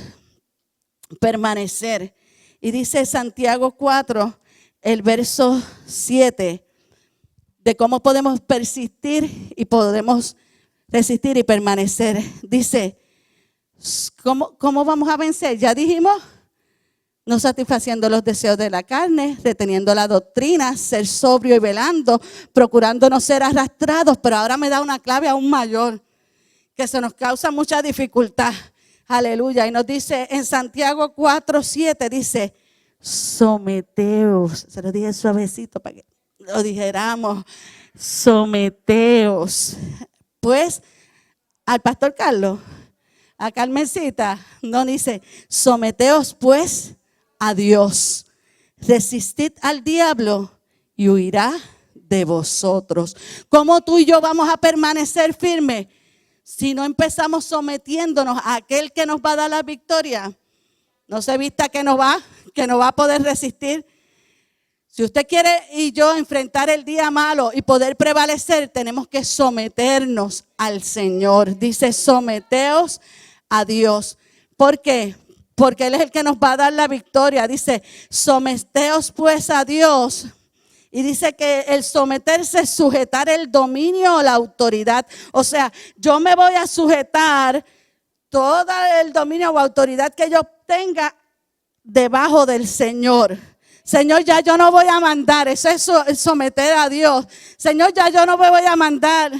permanecer. Y dice Santiago 4, el verso 7. De cómo podemos persistir y podemos resistir y permanecer. Dice, ¿cómo vamos a vencer? Ya dijimos, no satisfaciendo los deseos de la carne, reteniendo la doctrina, ser sobrio y velando, procurando no ser arrastrados. Pero ahora me da una clave aún mayor, que se nos causa mucha dificultad. Aleluya. Y nos dice en Santiago 4:7, dice, someteos. Se lo dije suavecito para que lo dijéramos, someteos. Pues al pastor Carlos, a Carmencita, no dice, someteos pues a Dios. Resistid al diablo y huirá de vosotros. ¿Cómo tú y yo vamos a permanecer firmes si no empezamos sometiéndonos a aquel que nos va a dar la victoria? No se vista que no va a poder resistir. Si usted quiere y yo enfrentar el día malo y poder prevalecer, tenemos que someternos al Señor. Dice, someteos a Dios. ¿Por qué? Porque Él es el que nos va a dar la victoria. Dice, someteos pues a Dios. Y dice que el someterse es sujetar el dominio o la autoridad. O sea, yo me voy a sujetar todo el dominio o autoridad que yo tenga debajo del Señor. Señor, ya yo no voy a mandar. Eso es someter a Dios. Señor, ya yo no me voy a mandar.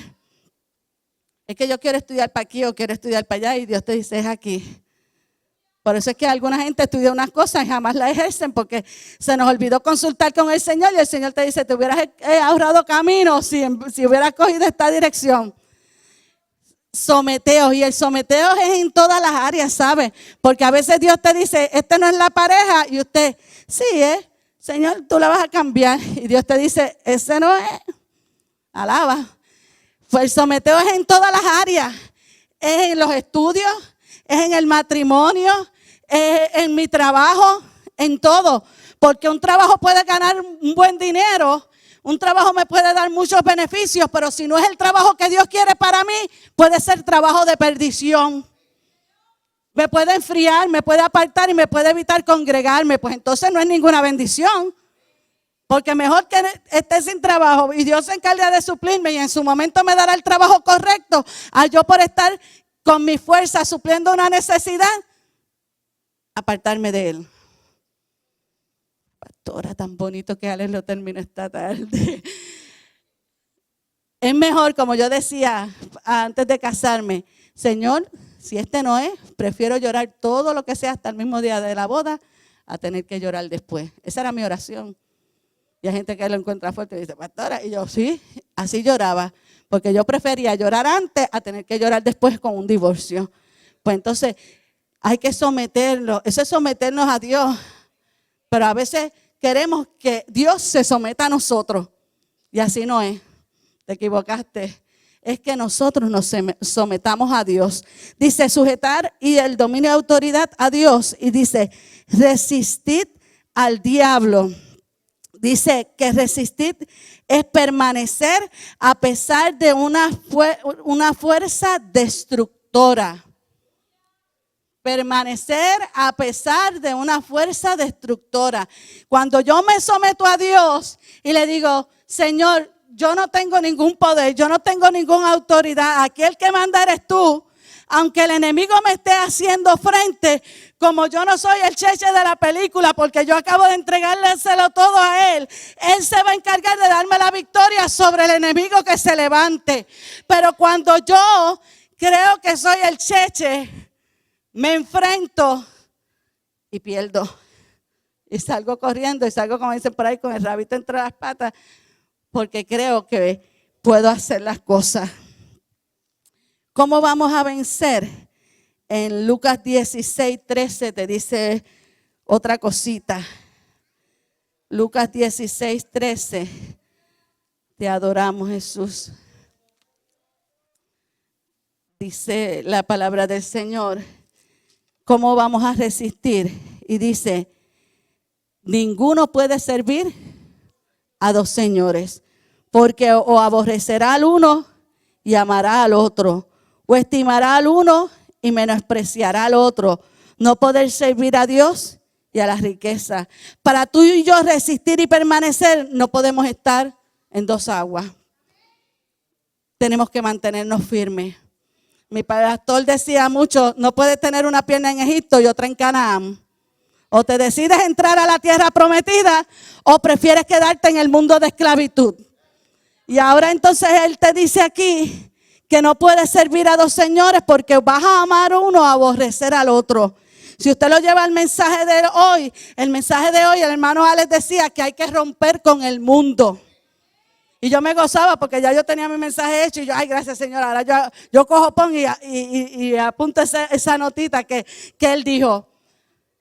Es que yo quiero estudiar para aquí o quiero estudiar para allá y Dios te dice, es aquí. Por eso es que alguna gente estudia unas cosas y jamás las ejercen porque se nos olvidó consultar con el Señor y el Señor te dice, te hubieras ahorrado camino si hubieras cogido esta dirección. Someteos, y el someteos es en todas las áreas, ¿sabe? Porque a veces Dios te dice, este no es la pareja y usted, sí, Señor, tú la vas a cambiar. Y Dios te dice, ese no es. Alaba. Pues el someteo es en todas las áreas. Es en los estudios, es en el matrimonio, es en mi trabajo, en todo. Porque un trabajo puede ganar un buen dinero, un trabajo me puede dar muchos beneficios, pero si no es el trabajo que Dios quiere para mí, puede ser trabajo de perdición. Me puede enfriar, me puede apartar y me puede evitar congregarme. Pues entonces no es ninguna bendición. Porque mejor que esté sin trabajo y Dios se encarga de suplirme y en su momento me dará el trabajo correcto, a yo por estar con mi fuerza supliendo una necesidad, apartarme de Él. Pastora, tan bonito que Alex lo terminó esta tarde. Es mejor, como yo decía antes de casarme, Señor, si este no es, prefiero llorar todo lo que sea hasta el mismo día de la boda a tener que llorar después. Esa era mi oración. Y hay gente que lo encuentra fuerte y dice, pastora, y yo sí, así lloraba, porque yo prefería llorar antes a tener que llorar después con un divorcio. Pues entonces hay que someterlo, eso es someternos a Dios, pero a veces queremos que Dios se someta a nosotros y así no es, te equivocaste. Es que nosotros nos sometamos a Dios. Dice sujetar y el dominio de autoridad a Dios. Y dice resistid al diablo. Dice que resistir es permanecer a pesar de una fuerza destructora. Permanecer a pesar de una fuerza destructora. Cuando yo me someto a Dios y le digo, Señor, yo no tengo ningún poder, yo no tengo ninguna autoridad. Aquí el que manda eres tú. Aunque el enemigo me esté haciendo frente, como yo no soy el cheche de la película, porque yo acabo de entregárselo todo a Él, Él se va a encargar de darme la victoria sobre el enemigo que se levante. Pero cuando yo creo que soy el cheche, me enfrento y pierdo. Y salgo corriendo y salgo, como dicen por ahí, con el rabito entre las patas, porque creo que puedo hacer las cosas. ¿Cómo vamos a vencer? En Lucas 16:13 te dice otra cosita. Lucas 16:13. Te adoramos, Jesús. Dice la palabra del Señor. ¿Cómo vamos a resistir? Y dice, ninguno puede servir a dos señores, porque o aborrecerá al uno y amará al otro, o estimará al uno y menospreciará al otro. No poder servir a Dios y a la riqueza. Para tú y yo resistir y permanecer, no podemos estar en dos aguas. Tenemos que mantenernos firmes. Mi pastor decía mucho, no puedes tener una pierna en Egipto y otra en Canaán. O te decides entrar a la tierra prometida o prefieres quedarte en el mundo de esclavitud. Y ahora entonces Él te dice aquí que no puedes servir a dos señores porque vas a amar a uno o aborrecer al otro. Si usted lo lleva al mensaje de hoy, el hermano Alex decía que hay que romper con el mundo. Y yo me gozaba porque ya yo tenía mi mensaje hecho y yo, ay, gracias Señor, ahora yo cojo pon y apunto esa notita que Él dijo.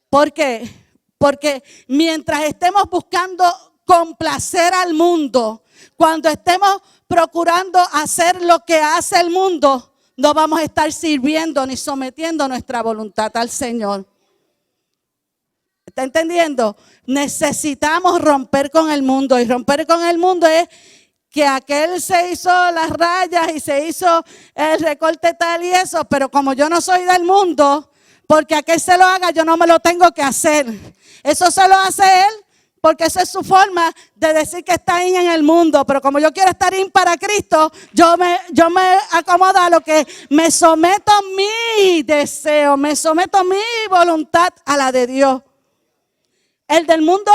¿Por qué? Porque mientras estemos buscando complacer al mundo, cuando estemos procurando hacer lo que hace el mundo, no vamos a estar sirviendo ni sometiendo nuestra voluntad al Señor. ¿Está entendiendo? Necesitamos romper con el mundo. Y romper con el mundo es que aquel se hizo las rayas y se hizo el recorte tal y eso, pero como yo no soy del mundo, porque aquel se lo haga, yo no me lo tengo que hacer. Eso se lo hace él, porque esa es su forma de decir que está ahí en el mundo. Pero como yo quiero estar in para Cristo, yo me acomodo a lo que me someto a mi deseo, me someto a mi voluntad a la de Dios. El del mundo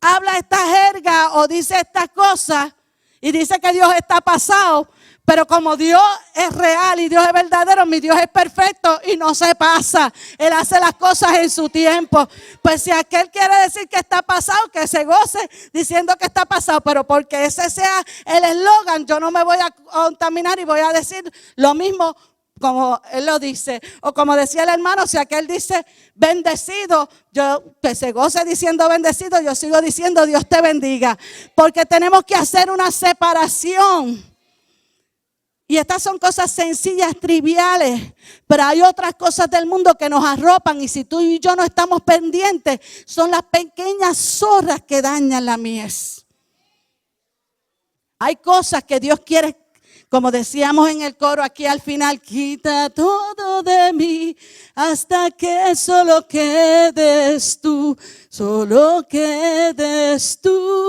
habla esta jerga o dice estas cosas y dice que Dios está pasado. Pero como Dios es real y Dios es verdadero, mi Dios es perfecto y no se pasa. Él hace las cosas en su tiempo. Pues si aquel quiere decir que está pasado, que se goce diciendo que está pasado. Pero porque ese sea el eslogan, yo no me voy a contaminar y voy a decir lo mismo como él lo dice. O como decía el hermano, si aquel dice bendecido, yo que se goce diciendo bendecido, yo sigo diciendo Dios te bendiga. Porque tenemos que hacer una separación. Y estas son cosas sencillas, triviales, pero hay otras cosas del mundo que nos arropan y si tú y yo no estamos pendientes, son las pequeñas zorras que dañan la mies. Hay cosas que Dios quiere Como decíamos en el coro aquí al final, quita todo de mí hasta que solo quedes tú,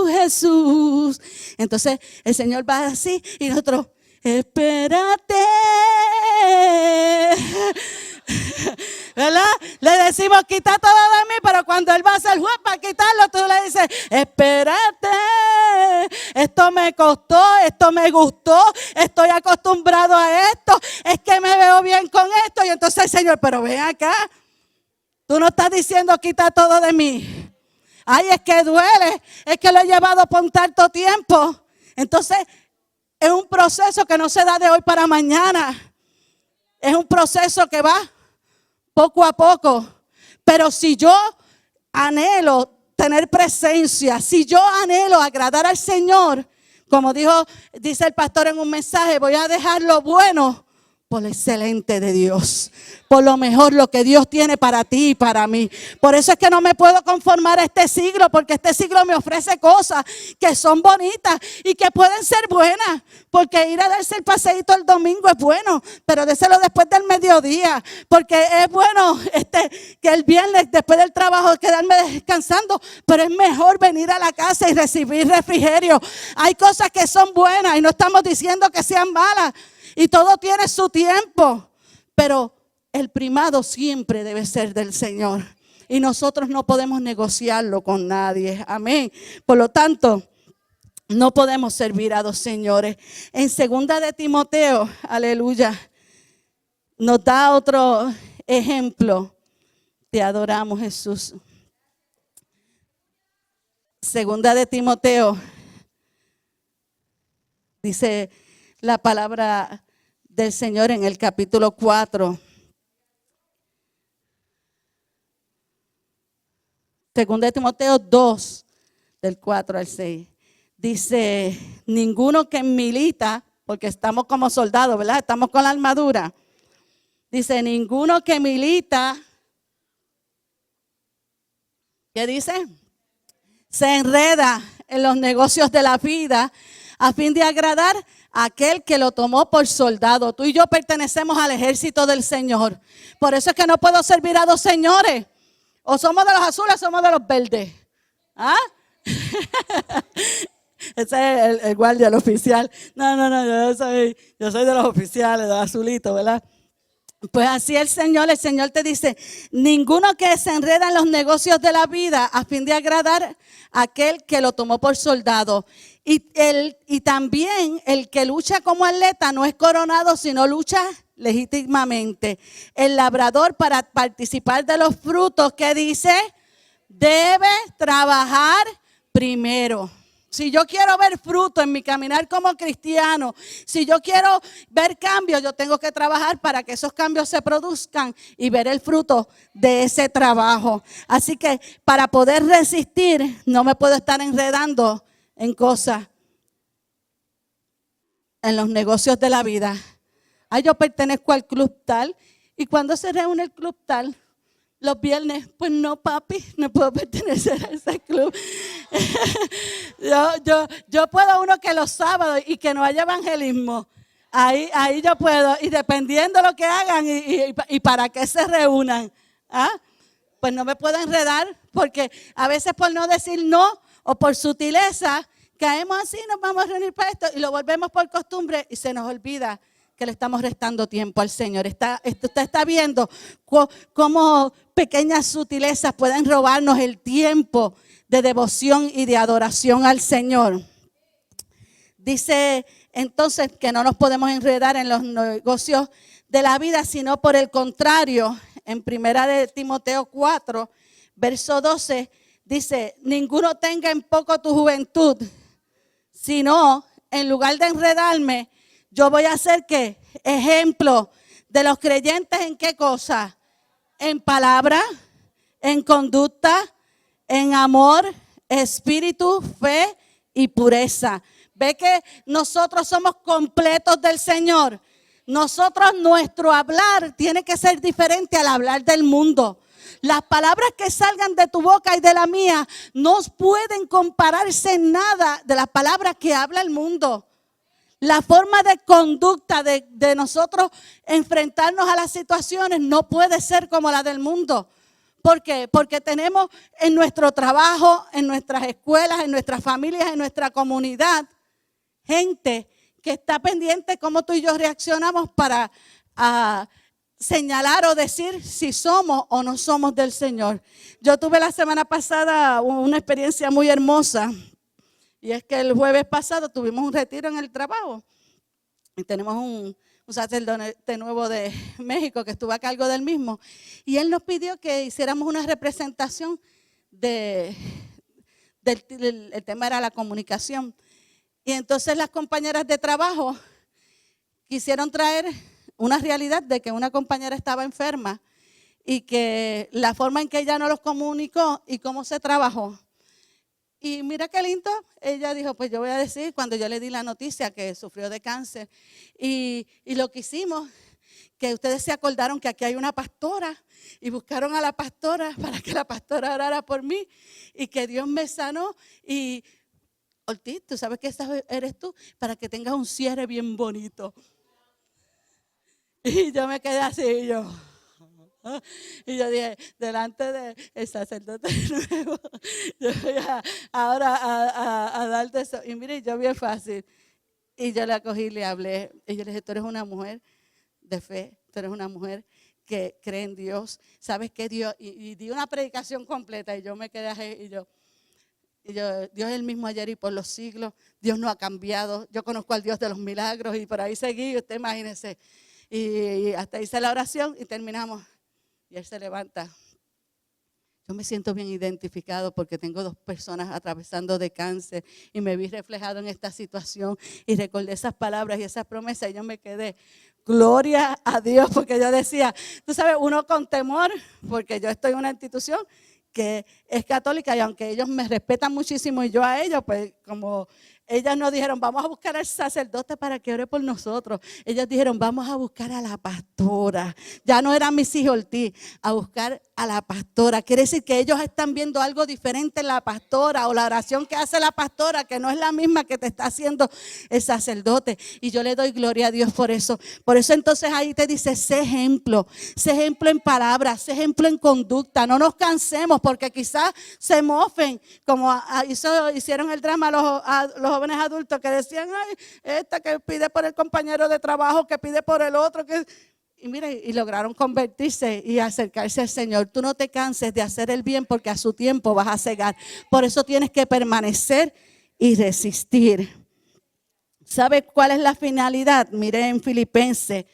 Jesús. Entonces el Señor va así y nosotros, espérate. ¿Verdad? Le decimos, quita todo de mí, pero cuando Él va a hacer juez para quitarlo, tú le dices, espérate, esto me costó, esto me gustó, estoy acostumbrado a esto, es que me veo bien con esto. Y entonces el Señor, pero ven acá, tú no estás diciendo, quita todo de mí. Ay, es que duele, es que lo he llevado por tanto tiempo. Entonces, es un proceso que no se da de hoy para mañana. Es un proceso que va poco a poco. Pero si yo anhelo tener presencia, si yo anhelo agradar al Señor, como dice el pastor en un mensaje, voy a dejar lo bueno por lo excelente de Dios, por lo mejor, lo que Dios tiene para ti y para mí. Por eso es que no me puedo conformar a este siglo, porque este siglo me ofrece cosas que son bonitas y que pueden ser buenas, porque ir a darse el paseíto el domingo es bueno, pero déselo después del mediodía, porque es bueno que el viernes después del trabajo quedarme descansando, pero es mejor venir a la casa y recibir refrigerio. Hay cosas que son buenas y no estamos diciendo que sean malas, y todo tiene su tiempo, pero el primado siempre debe ser del Señor. Y nosotros no podemos negociarlo con nadie. Amén. Por lo tanto, no podemos servir a dos señores. En 2 de Timoteo, aleluya, nos da otro ejemplo. Te adoramos, Jesús. 2 de Timoteo, dice la palabra del Señor en el capítulo 4. 2 de Timoteo 2, del 4 al 6. Dice, ninguno que milita, porque estamos como soldados, ¿verdad? Estamos con la armadura. Dice, ninguno que milita, ¿qué dice? Se enreda en los negocios de la vida a fin de agradar a aquel que lo tomó por soldado. Tú y yo pertenecemos al ejército del Señor. Por eso es que no puedo servir a dos señores. O somos de los azules o somos de los verdes. ¿Ah? Ese es el guardia, el oficial. No, yo soy de los oficiales, de los azulitos, ¿verdad? Pues así el Señor te dice, ninguno que se enreda en los negocios de la vida a fin de agradar a aquel que lo tomó por soldado. Y también el que lucha como atleta no es coronado, sino lucha legítimamente. El labrador, para participar de los frutos, ¿qué dice? Debe trabajar primero. Si yo quiero ver fruto en mi caminar como cristiano, si yo quiero ver cambios, yo tengo que trabajar para que esos cambios se produzcan y ver el fruto de ese trabajo. Así que para poder resistir, no me puedo estar enredando en cosas, en los negocios de la vida. Ay, yo pertenezco al club tal, y cuando se reúne el club tal, los viernes, pues no, papi, no puedo pertenecer a ese club. yo puedo uno que los sábados y que no haya evangelismo. Ahí yo puedo, y dependiendo de lo que hagan y para qué se reúnan, pues no me puedo enredar, porque a veces por no decir no o por sutileza, caemos así, nos vamos a reunir para esto y lo volvemos por costumbre y se nos olvida que le estamos restando tiempo al Señor. Usted está viendo cómo pequeñas sutilezas pueden robarnos el tiempo de devoción y de adoración al Señor. Dice entonces que no nos podemos enredar en los negocios de la vida, sino por el contrario, en 1 de Timoteo 4, verso 12, dice, ninguno tenga en poco tu juventud, sino en lugar de enredarme, yo voy a ser ¿qué? Ejemplo de los creyentes en qué cosa, en palabra, en conducta, en amor, espíritu, fe y pureza. Ve que nosotros somos completos del Señor. Nuestro hablar tiene que ser diferente al hablar del mundo. Las palabras que salgan de tu boca y de la mía no pueden compararse en nada de las palabras que habla el mundo. La forma de conducta de nosotros enfrentarnos a las situaciones no puede ser como la del mundo. ¿Por qué? Porque tenemos en nuestro trabajo, en nuestras escuelas, en nuestras familias, en nuestra comunidad, gente que está pendiente cómo tú y yo reaccionamos para señalar o decir si somos o no somos del Señor. Yo tuve la semana pasada una experiencia muy hermosa. Y es que el jueves pasado tuvimos un retiro en el trabajo. Y tenemos un sacerdote nuevo de México que estuvo a cargo del mismo. Y él nos pidió que hiciéramos una representación el tema era la comunicación. Y entonces las compañeras de trabajo quisieron traer una realidad de que una compañera estaba enferma y que la forma en que ella nos los comunicó y cómo se trabajó. Y mira qué lindo, ella dijo, pues yo voy a decir, cuando yo le di la noticia que sufrió de cáncer, y lo que hicimos, que ustedes se acordaron que aquí hay una pastora, y buscaron a la pastora para que la pastora orara por mí, y que Dios me sanó, y Ortiz, tú sabes que esa eres tú, para que tengas un cierre bien bonito. Y yo me quedé así, y yo dije, delante del sacerdote nuevo, yo voy ahora a darte eso. Y mire, yo bien fácil. Y yo la cogí y le hablé. Y yo le dije, tú eres una mujer de fe, tú eres una mujer que cree en Dios. ¿Sabes qué Dios? Y di una predicación completa y yo me quedé ahí y yo, Dios es el mismo ayer y por los siglos. Dios no ha cambiado. Yo conozco al Dios de los milagros y por ahí seguí, usted imagínese. Y hasta hice la oración y terminamos. Y él se levanta. Yo me siento bien identificado porque tengo 2 personas atravesando de cáncer y me vi reflejado en esta situación y recordé esas palabras y esas promesas y yo me quedé, gloria a Dios, porque yo decía, tú sabes, uno con temor, porque yo estoy en una institución que es católica y aunque ellos me respetan muchísimo y yo a ellos, pues como ellas no dijeron, vamos a buscar al sacerdote para que ore por nosotros. Ellas dijeron, vamos a buscar a la pastora. Ya no eran mis hijos Ortiz, a buscar a la pastora. Quiere decir que ellos están viendo algo diferente en la pastora o la oración que hace la pastora, que no es la misma que te está haciendo el sacerdote. Y yo le doy gloria a Dios por eso. Por eso entonces ahí te dice, sé ejemplo en palabras, sé ejemplo en conducta. No nos cansemos porque quizás se mofen, como hicieron el drama los jóvenes adultos que decían, ay, esta que pide por el compañero de trabajo, que pide por el otro, y mira, y lograron convertirse y acercarse al Señor. Tú no te canses de hacer el bien porque a su tiempo vas a cegar. Por eso tienes que permanecer y resistir. ¿Sabes cuál es la finalidad? Mire en Filipenses,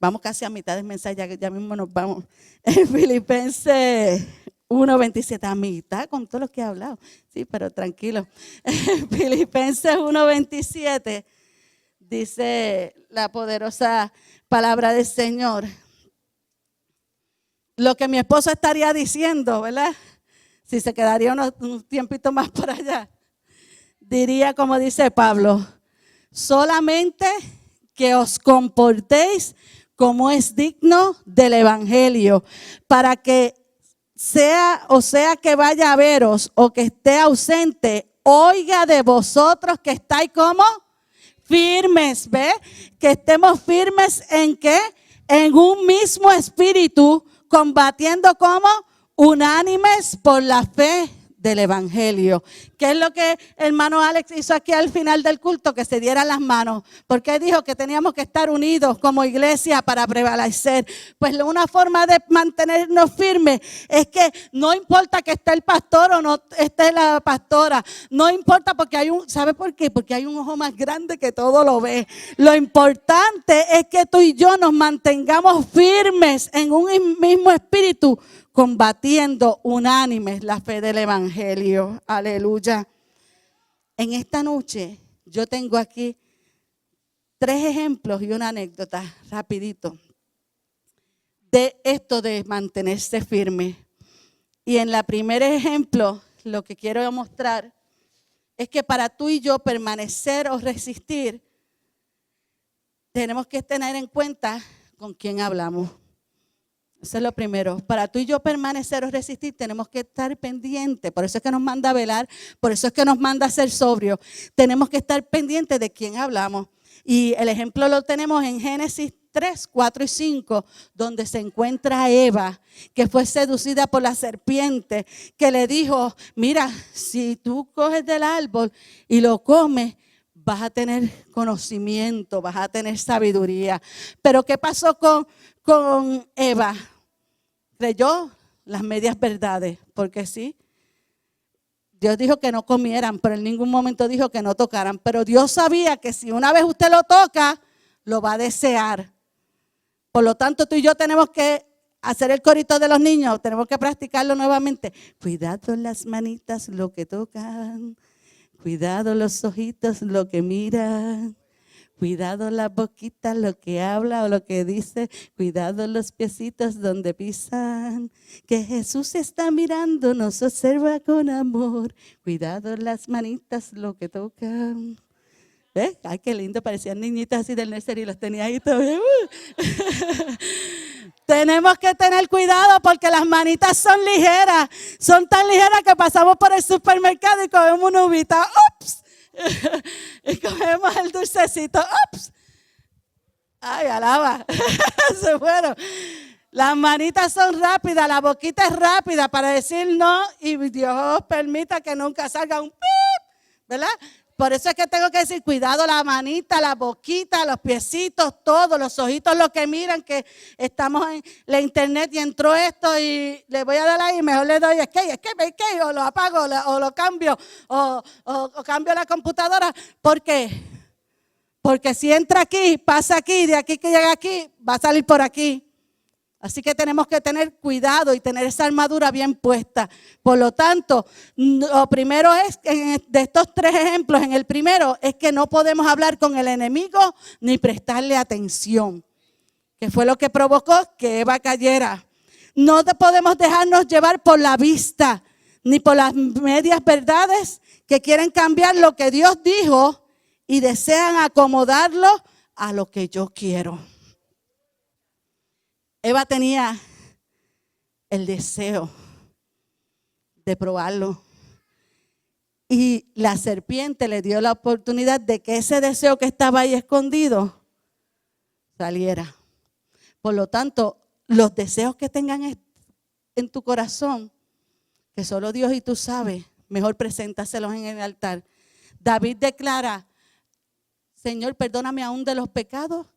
vamos casi a mitad del mensaje, ya mismo nos vamos. En Filipenses 1:27, a mitad con todo lo que he hablado. Sí, pero tranquilo. Filipenses 1:27 dice la poderosa palabra del Señor. Lo que mi esposo estaría diciendo, ¿verdad? Si se quedaría un tiempito más por allá. Diría como dice Pablo, solamente que os comportéis como es digno del evangelio, para que sea que vaya a veros o que esté ausente, oiga de vosotros que estáis como firmes, ¿ve? Que estemos firmes en ¿qué? En un mismo espíritu, combatiendo como unánimes por la fe del evangelio. ¿Qué es lo que el hermano Alex hizo aquí al final del culto? Que se dieran las manos, porque dijo que teníamos que estar unidos como iglesia para prevalecer. Pues una forma de mantenernos firmes es que no importa que esté el pastor o no esté la pastora, no importa porque hay ¿sabe por qué? Porque hay un ojo más grande que todo lo ve. Lo importante es que tú y yo nos mantengamos firmes en un mismo espíritu, combatiendo unánimes la fe del evangelio. Aleluya. En esta noche yo tengo aquí 3 ejemplos y una anécdota rapidito de esto de mantenerse firme. Y en el primer ejemplo, lo que quiero mostrar es que para tú y yo permanecer o resistir, tenemos que tener en cuenta con quién hablamos. Eso es lo primero. Para tú y yo permanecer o resistir, tenemos que estar pendientes. Por eso es que nos manda a velar, por eso es que nos manda a ser sobrios. Tenemos que estar pendientes de quién hablamos. Y el ejemplo lo tenemos en Génesis 3, 4 y 5, donde se encuentra Eva, que fue seducida por la serpiente, que le dijo, mira, si tú coges del árbol y lo comes, vas a tener conocimiento, vas a tener sabiduría. Pero ¿qué pasó con Eva? Creyó las medias verdades, porque sí, Dios dijo que no comieran, pero en ningún momento dijo que no tocaran. Pero Dios sabía que si una vez usted lo toca, lo va a desear. Por lo tanto, tú y yo tenemos que hacer el corito de los niños, tenemos que practicarlo nuevamente. Cuidado las manitas, lo que tocan. Cuidado los ojitos, lo que miran. Cuidado la boquita, lo que habla o lo que dice. Cuidado los piecitos donde pisan. Que Jesús está mirando, nos observa con amor. Cuidado las manitas, lo que tocan. ¿Ves? Ay, qué lindo, parecían niñitas así del nursery y los tenía ahí todavía. Tenemos que tener cuidado porque las manitas son ligeras. Son tan ligeras que pasamos por el supermercado y cogemos una uvita. ¡Ups! Y cogemos el dulcecito. ¡Ups! ¡Ay, alaba! Se fueron. Las manitas son rápidas, la boquita es rápida para decir no y Dios permita que nunca salga un pip, ¿verdad? Por eso es que tengo que decir, cuidado la manita, la boquita, los piecitos, todos, los ojitos, lo que miran, que estamos en la internet y entró esto y le voy a dar ahí, mejor le doy escape, o lo apago, o lo cambio, o cambio la computadora. ¿Por qué? Porque si entra aquí, pasa aquí, de aquí que llega aquí, va a salir por aquí. Así que tenemos que tener cuidado y tener esa armadura bien puesta. Por lo tanto, lo primero es, de estos tres ejemplos, en el primero es que no podemos hablar con el enemigo ni prestarle atención, que fue lo que provocó que Eva cayera. No podemos dejarnos llevar por la vista ni por las medias verdades que quieren cambiar lo que Dios dijo y desean acomodarlo a lo que yo quiero. Eva tenía el deseo de probarlo y la serpiente le dio la oportunidad de que ese deseo que estaba ahí escondido saliera. Por lo tanto, los deseos que tengan en tu corazón, que solo Dios y tú sabes, mejor preséntaselos en el altar. David declara, Señor, perdóname aún de los pecados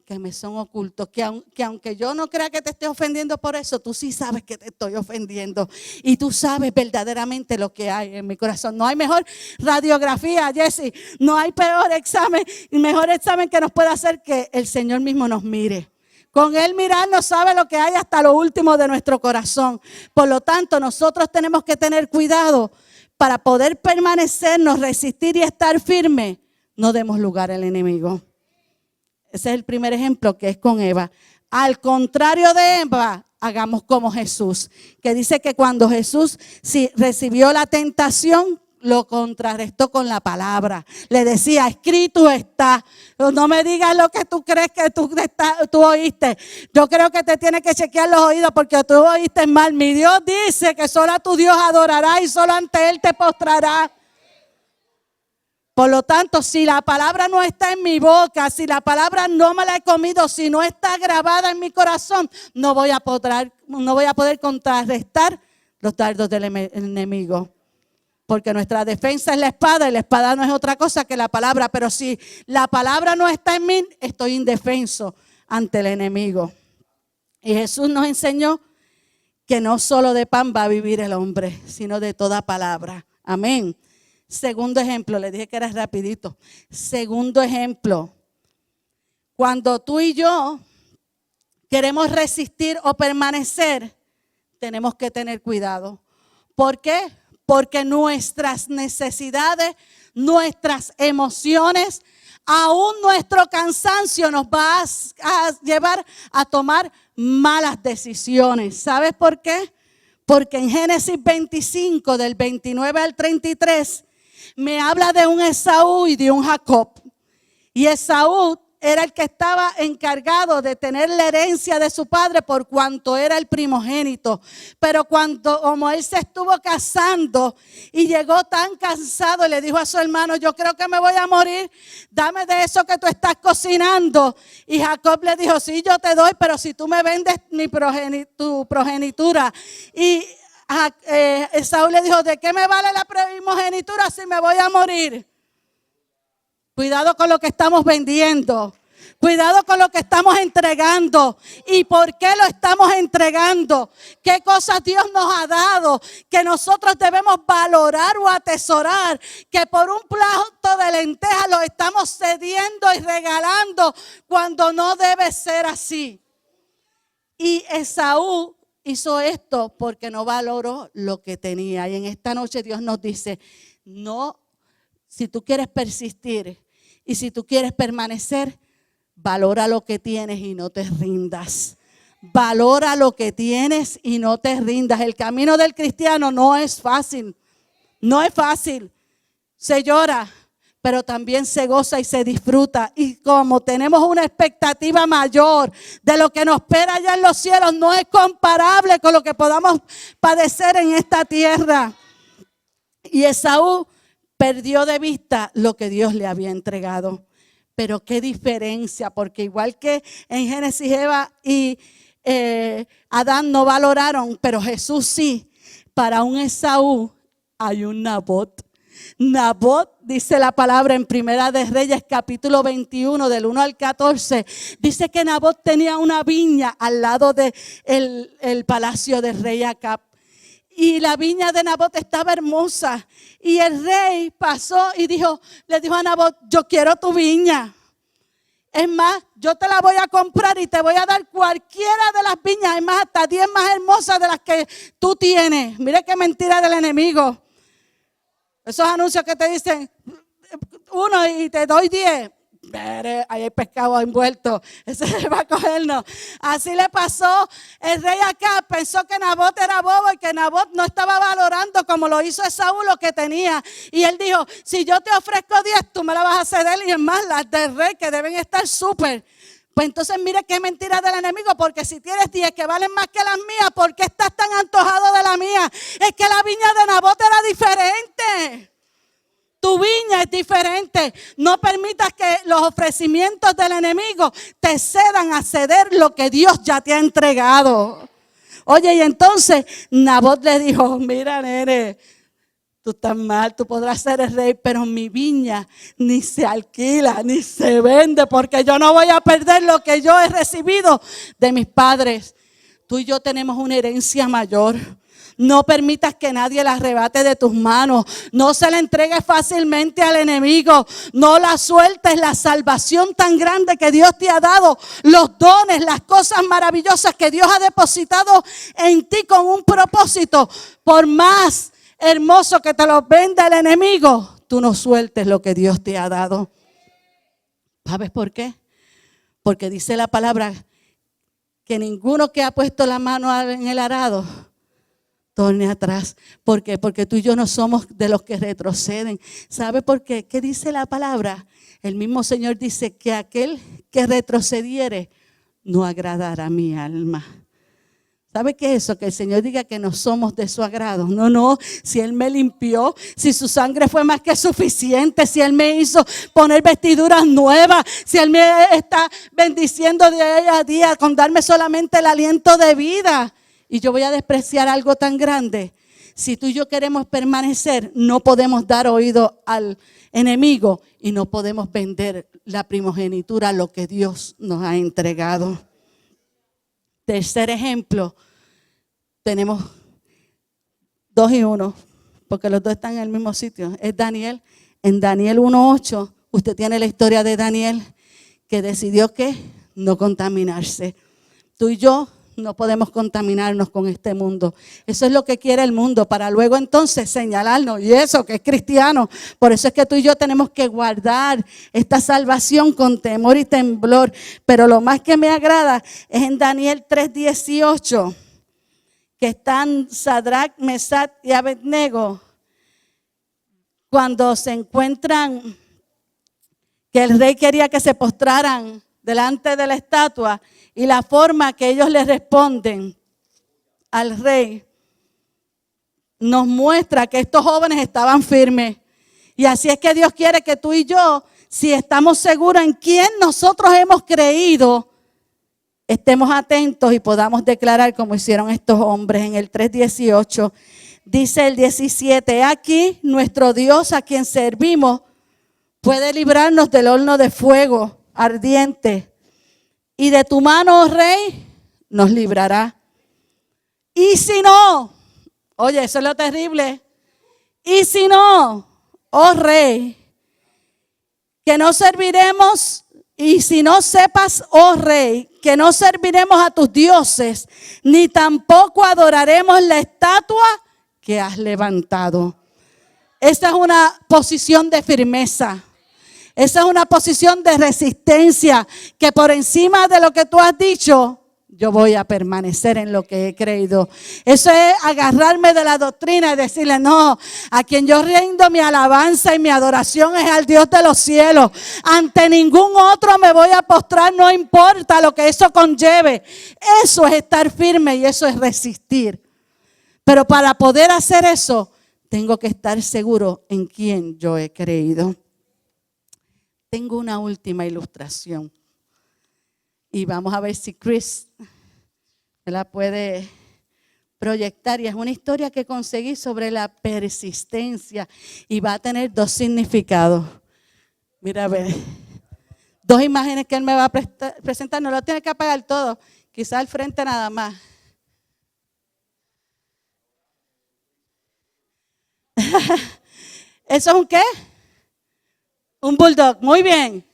que me son ocultos, que aunque yo no crea que te esté ofendiendo por eso, tú sí sabes que te estoy ofendiendo y tú sabes verdaderamente lo que hay en mi corazón. No hay mejor radiografía, Jessy, no hay mejor examen que nos pueda hacer que el Señor mismo nos mire. Con Él mirarnos sabe lo que hay hasta lo último de nuestro corazón. Por lo tanto, nosotros tenemos que tener cuidado para poder permanecernos, resistir y estar firmes. No demos lugar al enemigo. Ese es el primer ejemplo, que es con Eva. Al contrario de Eva, hagamos como Jesús, que dice que cuando Jesús recibió la tentación, lo contrarrestó con la palabra. Le decía, escrito está. No me digas lo que tú crees que tú oíste. Yo creo que te tienes que chequear los oídos porque tú oíste mal. Mi Dios dice que solo a tu Dios adorarás y solo ante Él te postrarás. Por lo tanto, si la palabra no está en mi boca, si la palabra no me la he comido, si no está grabada en mi corazón, no voy a poder contrarrestar los dardos del enemigo. Porque nuestra defensa es la espada y la espada no es otra cosa que la palabra. Pero si la palabra no está en mí, estoy indefenso ante el enemigo. Y Jesús nos enseñó que no solo de pan va a vivir el hombre, sino de toda palabra. Amén. Segundo ejemplo, le dije que era rapidito. Segundo ejemplo, cuando tú y yo queremos resistir o permanecer, tenemos que tener cuidado. ¿Por qué? Porque nuestras necesidades, nuestras emociones, aún nuestro cansancio nos va a llevar a tomar malas decisiones. ¿Sabes por qué? Porque en Génesis 25, del 29 al 33, me habla de un Esaú y de un Jacob. Y Esaú era el que estaba encargado de tener la herencia de su padre por cuanto era el primogénito. Pero como él se estuvo casando y llegó tan cansado, le dijo a su hermano: yo creo que me voy a morir, dame de eso que tú estás cocinando. Y Jacob le dijo: sí, yo te doy, pero si tú me vendes tu progenitura. Y Esaú le dijo: ¿de qué me vale la primogenitura si me voy a morir? Cuidado con lo que estamos vendiendo. Cuidado con lo que estamos entregando. ¿Y por qué lo estamos entregando? ¿Qué cosas Dios nos ha dado que nosotros debemos valorar o atesorar? Que por un plato de lentejas lo estamos cediendo y regalando cuando no debe ser así. Y Esaú hizo esto porque no valoró lo que tenía. Y en esta noche Dios nos dice: no, si tú quieres persistir y si tú quieres permanecer, valora lo que tienes y no te rindas. Valora lo que tienes y no te rindas. El camino del cristiano no es fácil. No es fácil. Se llora, pero también se goza y se disfruta. Y como tenemos una expectativa mayor de lo que nos espera allá en los cielos, no es comparable con lo que podamos padecer en esta tierra. Y Esaú perdió de vista lo que Dios le había entregado. Pero qué diferencia, porque igual que en Génesis, Eva y Adán no valoraron, pero Jesús sí. Para un Esaú hay un Nabot. Nabot, dice la palabra en Primera de Reyes, capítulo 21, del 1 al 14. Dice que Nabot tenía una viña al lado del palacio del rey Acab. Y la viña de Nabot estaba hermosa. Y el rey pasó y le dijo a Nabot: yo quiero tu viña. Es más, yo te la voy a comprar y te voy a dar cualquiera de las viñas. Es más, hasta 10 más hermosas de las que tú tienes. Mire qué mentira del enemigo. Esos anuncios que te dicen: uno y te doy 10. Ahí hay pescado envuelto. Ese va a cogernos. Así le pasó. El rey Acab pensó que Nabot era bobo y que Nabot no estaba valorando como lo hizo Esaú lo que tenía. Y él dijo: si yo te ofrezco 10, tú me la vas a ceder. Y es más, las del rey, que deben estar súper. Pues entonces mire qué mentira del enemigo, porque si tienes 10 que valen más que las mías, ¿por qué estás tan antojado de la mía? Es que la viña de Nabot era diferente. Tu viña es diferente. No permitas que los ofrecimientos del enemigo te cedan a ceder lo que Dios ya te ha entregado. Oye, y entonces Nabot le dijo: mira, nene, tú estás mal, tú podrás ser el rey, pero mi viña ni se alquila, ni se vende, porque yo no voy a perder lo que yo he recibido de mis padres. Tú y yo tenemos una herencia mayor. No permitas que nadie la arrebate de tus manos. No se la entregues fácilmente al enemigo. No la sueltes. La salvación tan grande que Dios te ha dado, los dones, las cosas maravillosas que Dios ha depositado en ti con un propósito. Por más hermoso que te lo venda el enemigo, tú no sueltes lo que Dios te ha dado. ¿Sabes por qué? Porque dice la palabra que ninguno que ha puesto la mano en el arado torne atrás. ¿Por qué? Porque tú y yo no somos de los que retroceden. ¿Sabe por qué? ¿Qué dice la palabra? El mismo Señor dice que aquel que retrocediere no agradará a mi alma. ¿Sabe qué es eso? Que el Señor diga que no somos de su agrado. No, si Él me limpió, si su sangre fue más que suficiente, si Él me hizo poner vestiduras nuevas, si Él me está bendiciendo día a día con darme solamente el aliento de vida. Y yo voy a despreciar algo tan grande. Si tú y yo queremos permanecer, no podemos dar oído al enemigo y no podemos vender la primogenitura, lo que Dios nos ha entregado. Tercer ejemplo, tenemos 2 y 1, porque los dos están en el mismo sitio. Es Daniel. En Daniel 1:8, usted tiene la historia de Daniel, que decidió que no contaminarse. Tú y yo no podemos contaminarnos con este mundo. Eso es lo que quiere el mundo, para luego entonces señalarnos, y eso que es cristiano. Por eso es que tú y yo tenemos que guardar esta salvación con temor y temblor. Pero lo más que me agrada es en Daniel 3:18, que están Sadrach, Mesach y Abednego, cuando se encuentran que el rey quería que se postraran delante de la estatua, y la forma que ellos le responden al rey nos muestra que estos jóvenes estaban firmes. Y así es que Dios quiere que tú y yo, si estamos seguros en quién nosotros hemos creído, estemos atentos y podamos declarar como hicieron estos hombres. En el 3:18 dice el 17: aquí nuestro Dios a quien servimos puede librarnos del horno de fuego ardiente, y de tu mano, oh rey, nos librará. Y si no, oye, eso es lo terrible. Y si no, oh rey, que no serviremos, y si no sepas, oh rey, que no serviremos a tus dioses, ni tampoco adoraremos la estatua que has levantado. Esta es una posición de firmeza. Esa es una posición de resistencia, que por encima de lo que tú has dicho, yo voy a permanecer en lo que he creído. Eso es agarrarme de la doctrina y decirle: no, a quien yo rindo mi alabanza y mi adoración es al Dios de los cielos. Ante ningún otro me voy a postrar, no importa lo que eso conlleve. Eso es estar firme y eso es resistir. Pero para poder hacer eso, tengo que estar seguro en quién yo he creído. Tengo una última ilustración. Y vamos a ver si Chris me la puede proyectar. Y es una historia que conseguí sobre la persistencia. Y va a tener dos significados. Mira, a ver. Dos imágenes que él me va a presentar. No lo tiene que apagar todo. Quizá al frente nada más. ¿Eso es un qué? Un bulldog. Muy bien.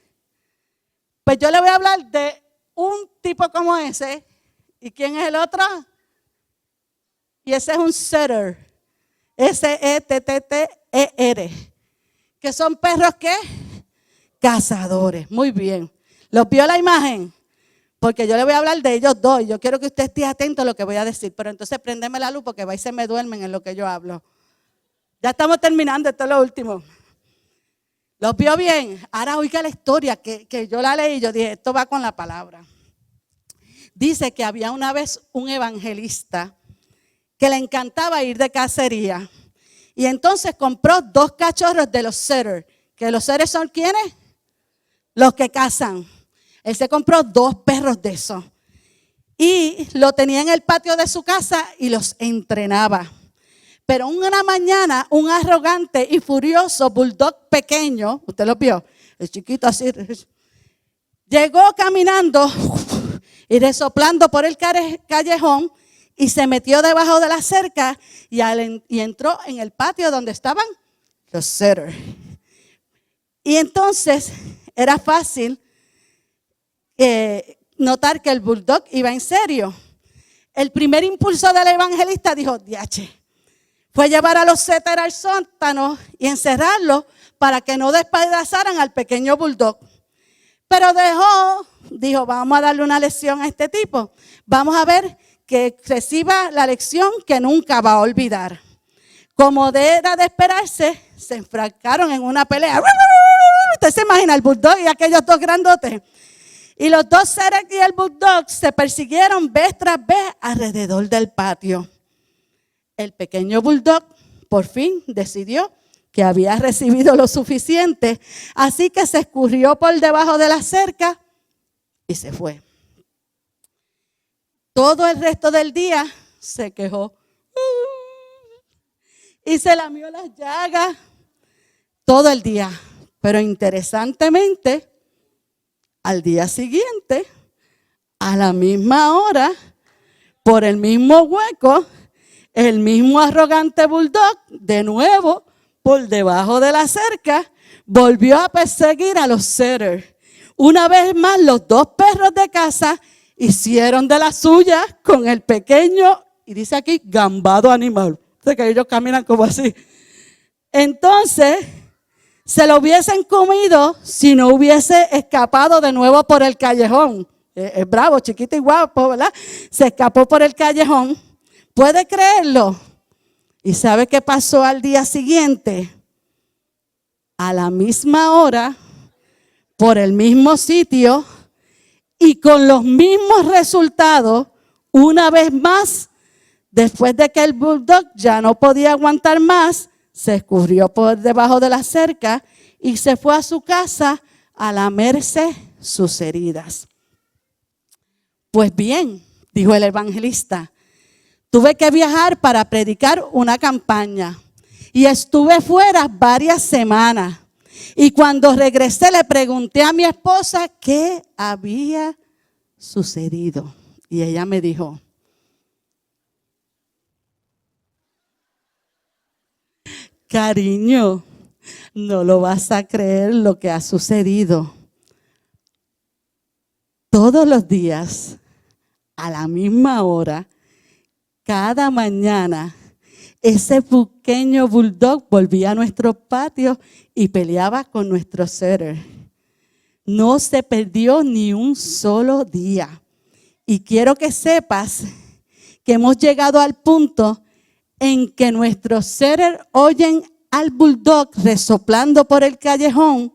Pues yo le voy a hablar de un tipo como ese. ¿Y quién es el otro? Y ese es un setter. S-E-T-T-T-E-R. Que son perros, ¿qué? Cazadores. Muy bien. ¿Los vio la imagen? Porque yo le voy a hablar de ellos dos. Yo quiero que usted esté atento a lo que voy a decir. Pero entonces préndeme la luz porque va y se me duermen en lo que yo hablo. Ya estamos terminando. Esto es lo último. ¿Los vio bien? Ahora oiga la historia que yo la leí y yo dije: esto va con la palabra. Dice que había una vez un evangelista que le encantaba ir de cacería. Y entonces compró 2 cachorros de los setters. ¿Que los setters son quiénes? Los que cazan. Él se compró 2 perros de esos. Y lo tenía en el patio de su casa y los entrenaba. Pero una mañana, un arrogante y furioso bulldog pequeño, usted lo vio, el chiquito así, llegó caminando y resoplando por el callejón y se metió debajo de la cerca y entró en el patio donde estaban los setters. Y entonces era fácil notar que el bulldog iba en serio. El primer impulso del evangelista dijo: diache. Fue llevar a los setters al sótano y encerrarlos para que no despedazaran al pequeño bulldog. Pero dijo: vamos a darle una lección a este tipo. Vamos a ver que reciba la lección que nunca va a olvidar. Como era de esperarse, se enfrascaron en una pelea. Usted se imagina el bulldog y aquellos 2 grandotes. Y los 2 setters y el bulldog se persiguieron vez tras vez alrededor del patio. El pequeño bulldog por fin decidió que había recibido lo suficiente, así que se escurrió por debajo de la cerca y se fue. Todo el resto del día se quejó y se lamió las llagas todo el día. Pero interesantemente, al día siguiente, a la misma hora, por el mismo hueco, el mismo arrogante bulldog, de nuevo, por debajo de la cerca, volvió a perseguir a los setters. Una vez más, los 2 perros de casa hicieron de las suyas con el pequeño, y dice aquí, gambado animal. O sea que ellos caminan como así. Entonces, se lo hubiesen comido si no hubiese escapado de nuevo por el callejón. Es bravo, chiquito y guapo, ¿verdad? Se escapó por el callejón. ¿Puede creerlo? ¿Y sabe qué pasó al día siguiente? A la misma hora, por el mismo sitio y con los mismos resultados, una vez más, después de que el bulldog ya no podía aguantar más, se escurrió por debajo de la cerca y se fue a su casa a lamerse sus heridas. Pues bien, dijo el evangelista, tuve que viajar para predicar una campaña y estuve fuera varias semanas. Y cuando regresé le pregunté a mi esposa qué había sucedido. Y ella me dijo, cariño, no lo vas a creer lo que ha sucedido. Todos los días, a la misma hora, cada mañana, ese pequeño bulldog volvía a nuestro patio y peleaba con nuestro setter. No se perdió ni un solo día. Y quiero que sepas que hemos llegado al punto en que nuestros setters oyen al bulldog resoplando por el callejón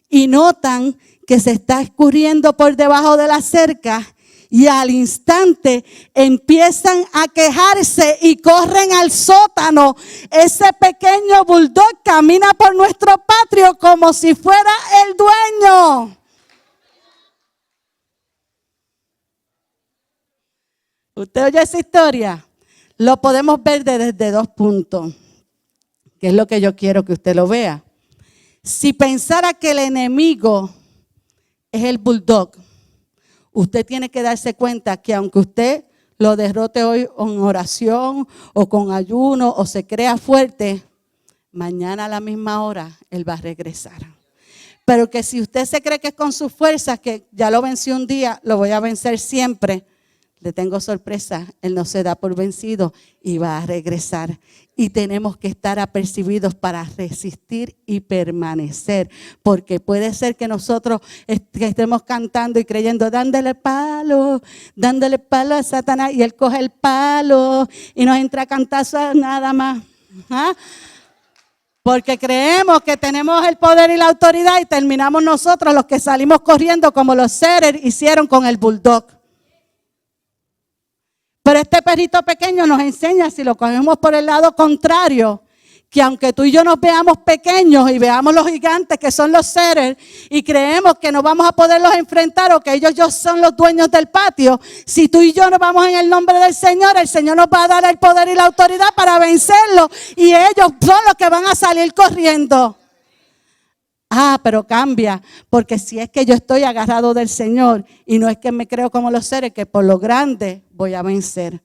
y notan que se está escurriendo por debajo de la cerca y al instante empiezan a quejarse y corren al sótano. Ese pequeño bulldog camina por nuestro patio como si fuera el dueño. ¿Usted oye esa historia? Lo podemos ver desde dos puntos, que es lo que yo quiero que usted lo vea. Si pensara que el enemigo es el bulldog, usted tiene que darse cuenta que aunque usted lo derrote hoy en oración o con ayuno o se crea fuerte, mañana a la misma hora él va a regresar. Pero que si usted se cree que es con sus fuerzas, que ya lo vencí un día, lo voy a vencer siempre, le tengo sorpresa, él no se da por vencido y va a regresar. Y tenemos que estar apercibidos para resistir y permanecer. Porque puede ser que nosotros que estemos cantando y creyendo, dándole palo a Satanás. Y él coge el palo y nos entra a cantar nada más. ¿Ah? Porque creemos que tenemos el poder y la autoridad y terminamos nosotros los que salimos corriendo como los setters hicieron con el bulldog. Pero este perrito pequeño nos enseña, si lo cogemos por el lado contrario, que aunque tú y yo nos veamos pequeños y veamos los gigantes que son los setters y creemos que no vamos a poderlos enfrentar o que ellos son los dueños del patio, si tú y yo nos vamos en el nombre del Señor, el Señor nos va a dar el poder y la autoridad para vencerlos y ellos son los que van a salir corriendo. Ah, pero cambia, porque si es que yo estoy agarrado del Señor y no es que me creo como los seres, que por lo grande voy a vencer.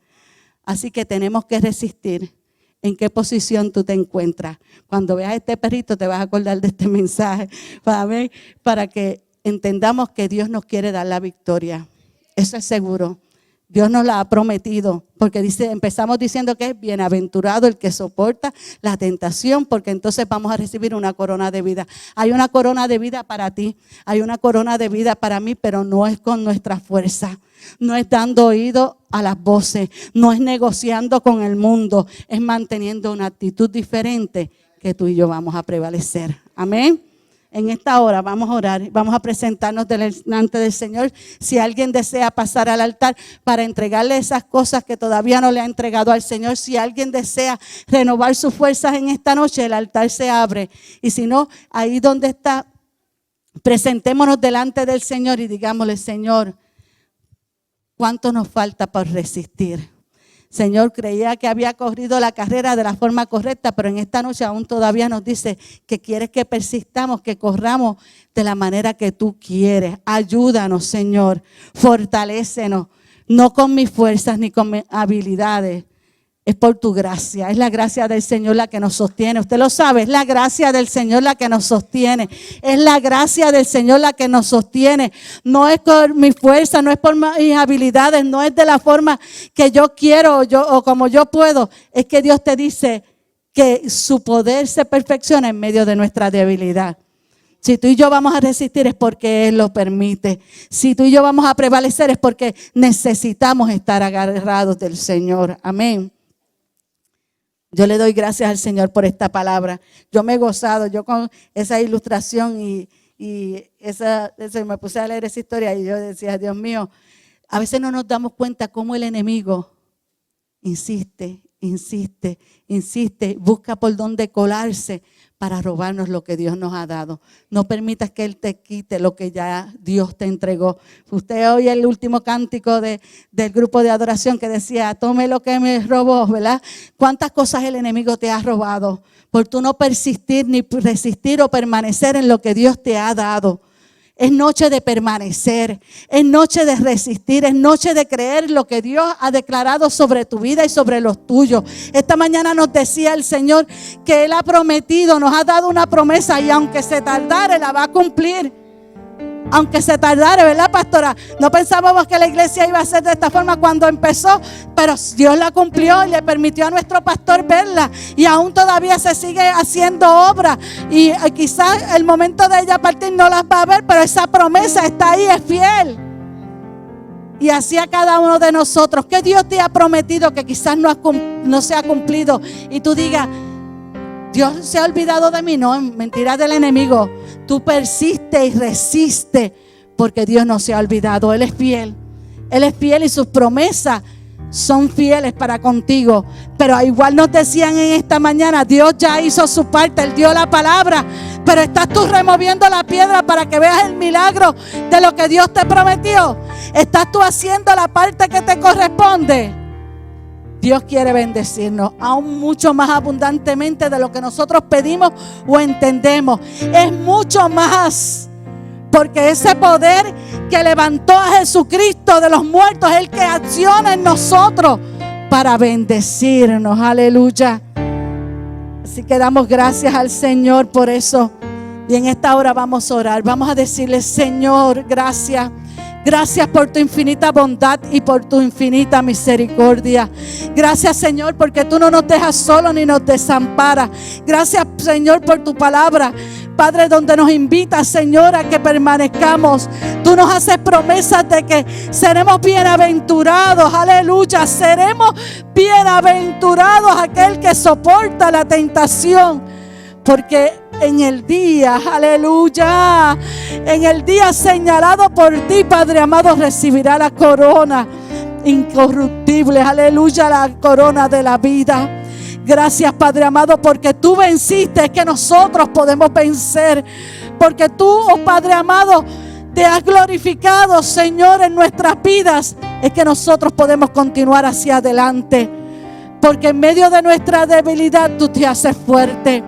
Así que tenemos que resistir. ¿En qué posición tú te encuentras? Cuando veas a este perrito te vas a acordar de este mensaje para que entendamos que Dios nos quiere dar la victoria. Eso es seguro. Dios nos la ha prometido, porque empezamos diciendo que es bienaventurado el que soporta la tentación, porque entonces vamos a recibir una corona de vida. Hay una corona de vida para ti, hay una corona de vida para mí, pero no es con nuestra fuerza, no es dando oído a las voces, no es negociando con el mundo, es manteniendo una actitud diferente que tú y yo vamos a prevalecer. Amén. En esta hora vamos a orar, vamos a presentarnos delante del Señor. Si alguien desea pasar al altar para entregarle esas cosas que todavía no le ha entregado al Señor, si alguien desea renovar sus fuerzas en esta noche, el altar se abre. Y si no, ahí donde está, presentémonos delante del Señor y digámosle, Señor, ¿cuánto nos falta por resistir? Señor, creía que había corrido la carrera de la forma correcta, pero en esta noche aún todavía nos dice que quieres que persistamos, que corramos de la manera que tú quieres. Ayúdanos, Señor, fortalécenos, no con mis fuerzas ni con mis habilidades. Es por tu gracia, es la gracia del Señor la que nos sostiene. Usted lo sabe, es la gracia del Señor la que nos sostiene. Es la gracia del Señor la que nos sostiene. No es por mi fuerza, no es por mis habilidades, no es de la forma que yo quiero o como yo puedo. Es que Dios te dice que su poder se perfecciona en medio de nuestra debilidad. Si tú y yo vamos a resistir es porque Él lo permite. Si tú y yo vamos a prevalecer es porque necesitamos estar agarrados del Señor. Amén. Yo le doy gracias al Señor por esta palabra. Yo me he gozado, yo con esa ilustración y Y me puse a leer esa historia y yo decía, Dios mío, a veces no nos damos cuenta cómo el enemigo insiste, busca por dónde colarse para robarnos lo que Dios nos ha dado. No permitas que Él te quite lo que ya Dios te entregó. Usted oye el último cántico del grupo de adoración que decía, tome lo que me robó, ¿verdad? ¿Cuántas cosas el enemigo te ha robado? Por tú no persistir ni resistir o permanecer en lo que Dios te ha dado. Es noche de permanecer, es noche de resistir, es noche de creer lo que Dios ha declarado sobre tu vida y sobre los tuyos. Esta mañana nos decía el Señor que Él ha prometido, nos ha dado una promesa y aunque se tardare la va a cumplir. Aunque se tardare, ¿verdad, pastora? No pensábamos que la iglesia iba a ser de esta forma cuando empezó, pero Dios la cumplió y le permitió a nuestro pastor verla. Y aún todavía se sigue haciendo obra. Y quizás el momento de ella partir no las va a ver, pero esa promesa está ahí, es fiel. Y así a cada uno de nosotros. ¿Qué Dios te ha prometido que quizás no se ha cumplido? Y tú digas, Dios se ha olvidado de mí. No, mentira del enemigo. Tú persiste y resiste porque Dios no se ha olvidado. Él es fiel. Él es fiel y sus promesas son fieles para contigo. Pero igual nos decían en esta mañana, Dios ya hizo su parte. Él dio la palabra. Pero estás tú removiendo la piedra para que veas el milagro de lo que Dios te prometió. Estás tú haciendo la parte que te corresponde. Dios quiere bendecirnos aún mucho más abundantemente de lo que nosotros pedimos o entendemos. Es mucho más, porque ese poder que levantó a Jesucristo de los muertos es el que acciona en nosotros para bendecirnos. Aleluya. Así que damos gracias al Señor por eso. Y en esta hora vamos a orar. Vamos a decirle, Señor, gracias. Gracias por tu infinita bondad y por tu infinita misericordia. Gracias, Señor, porque tú no nos dejas solos ni nos desamparas. Gracias, Señor, por tu palabra, Padre, donde nos invitas, Señor, a que permanezcamos. Tú nos haces promesas de que seremos bienaventurados. Aleluya, seremos bienaventurados aquel que soporta la tentación. Porque en el día, aleluya, en el día señalado por ti, Padre amado, recibirá la corona incorruptible, aleluya, la corona de la vida. Gracias, Padre amado, porque tú venciste, es que nosotros podemos vencer. Porque tú, oh Padre amado, te has glorificado, Señor, en nuestras vidas, es que nosotros podemos continuar hacia adelante. Porque en medio de nuestra debilidad tú te haces fuerte.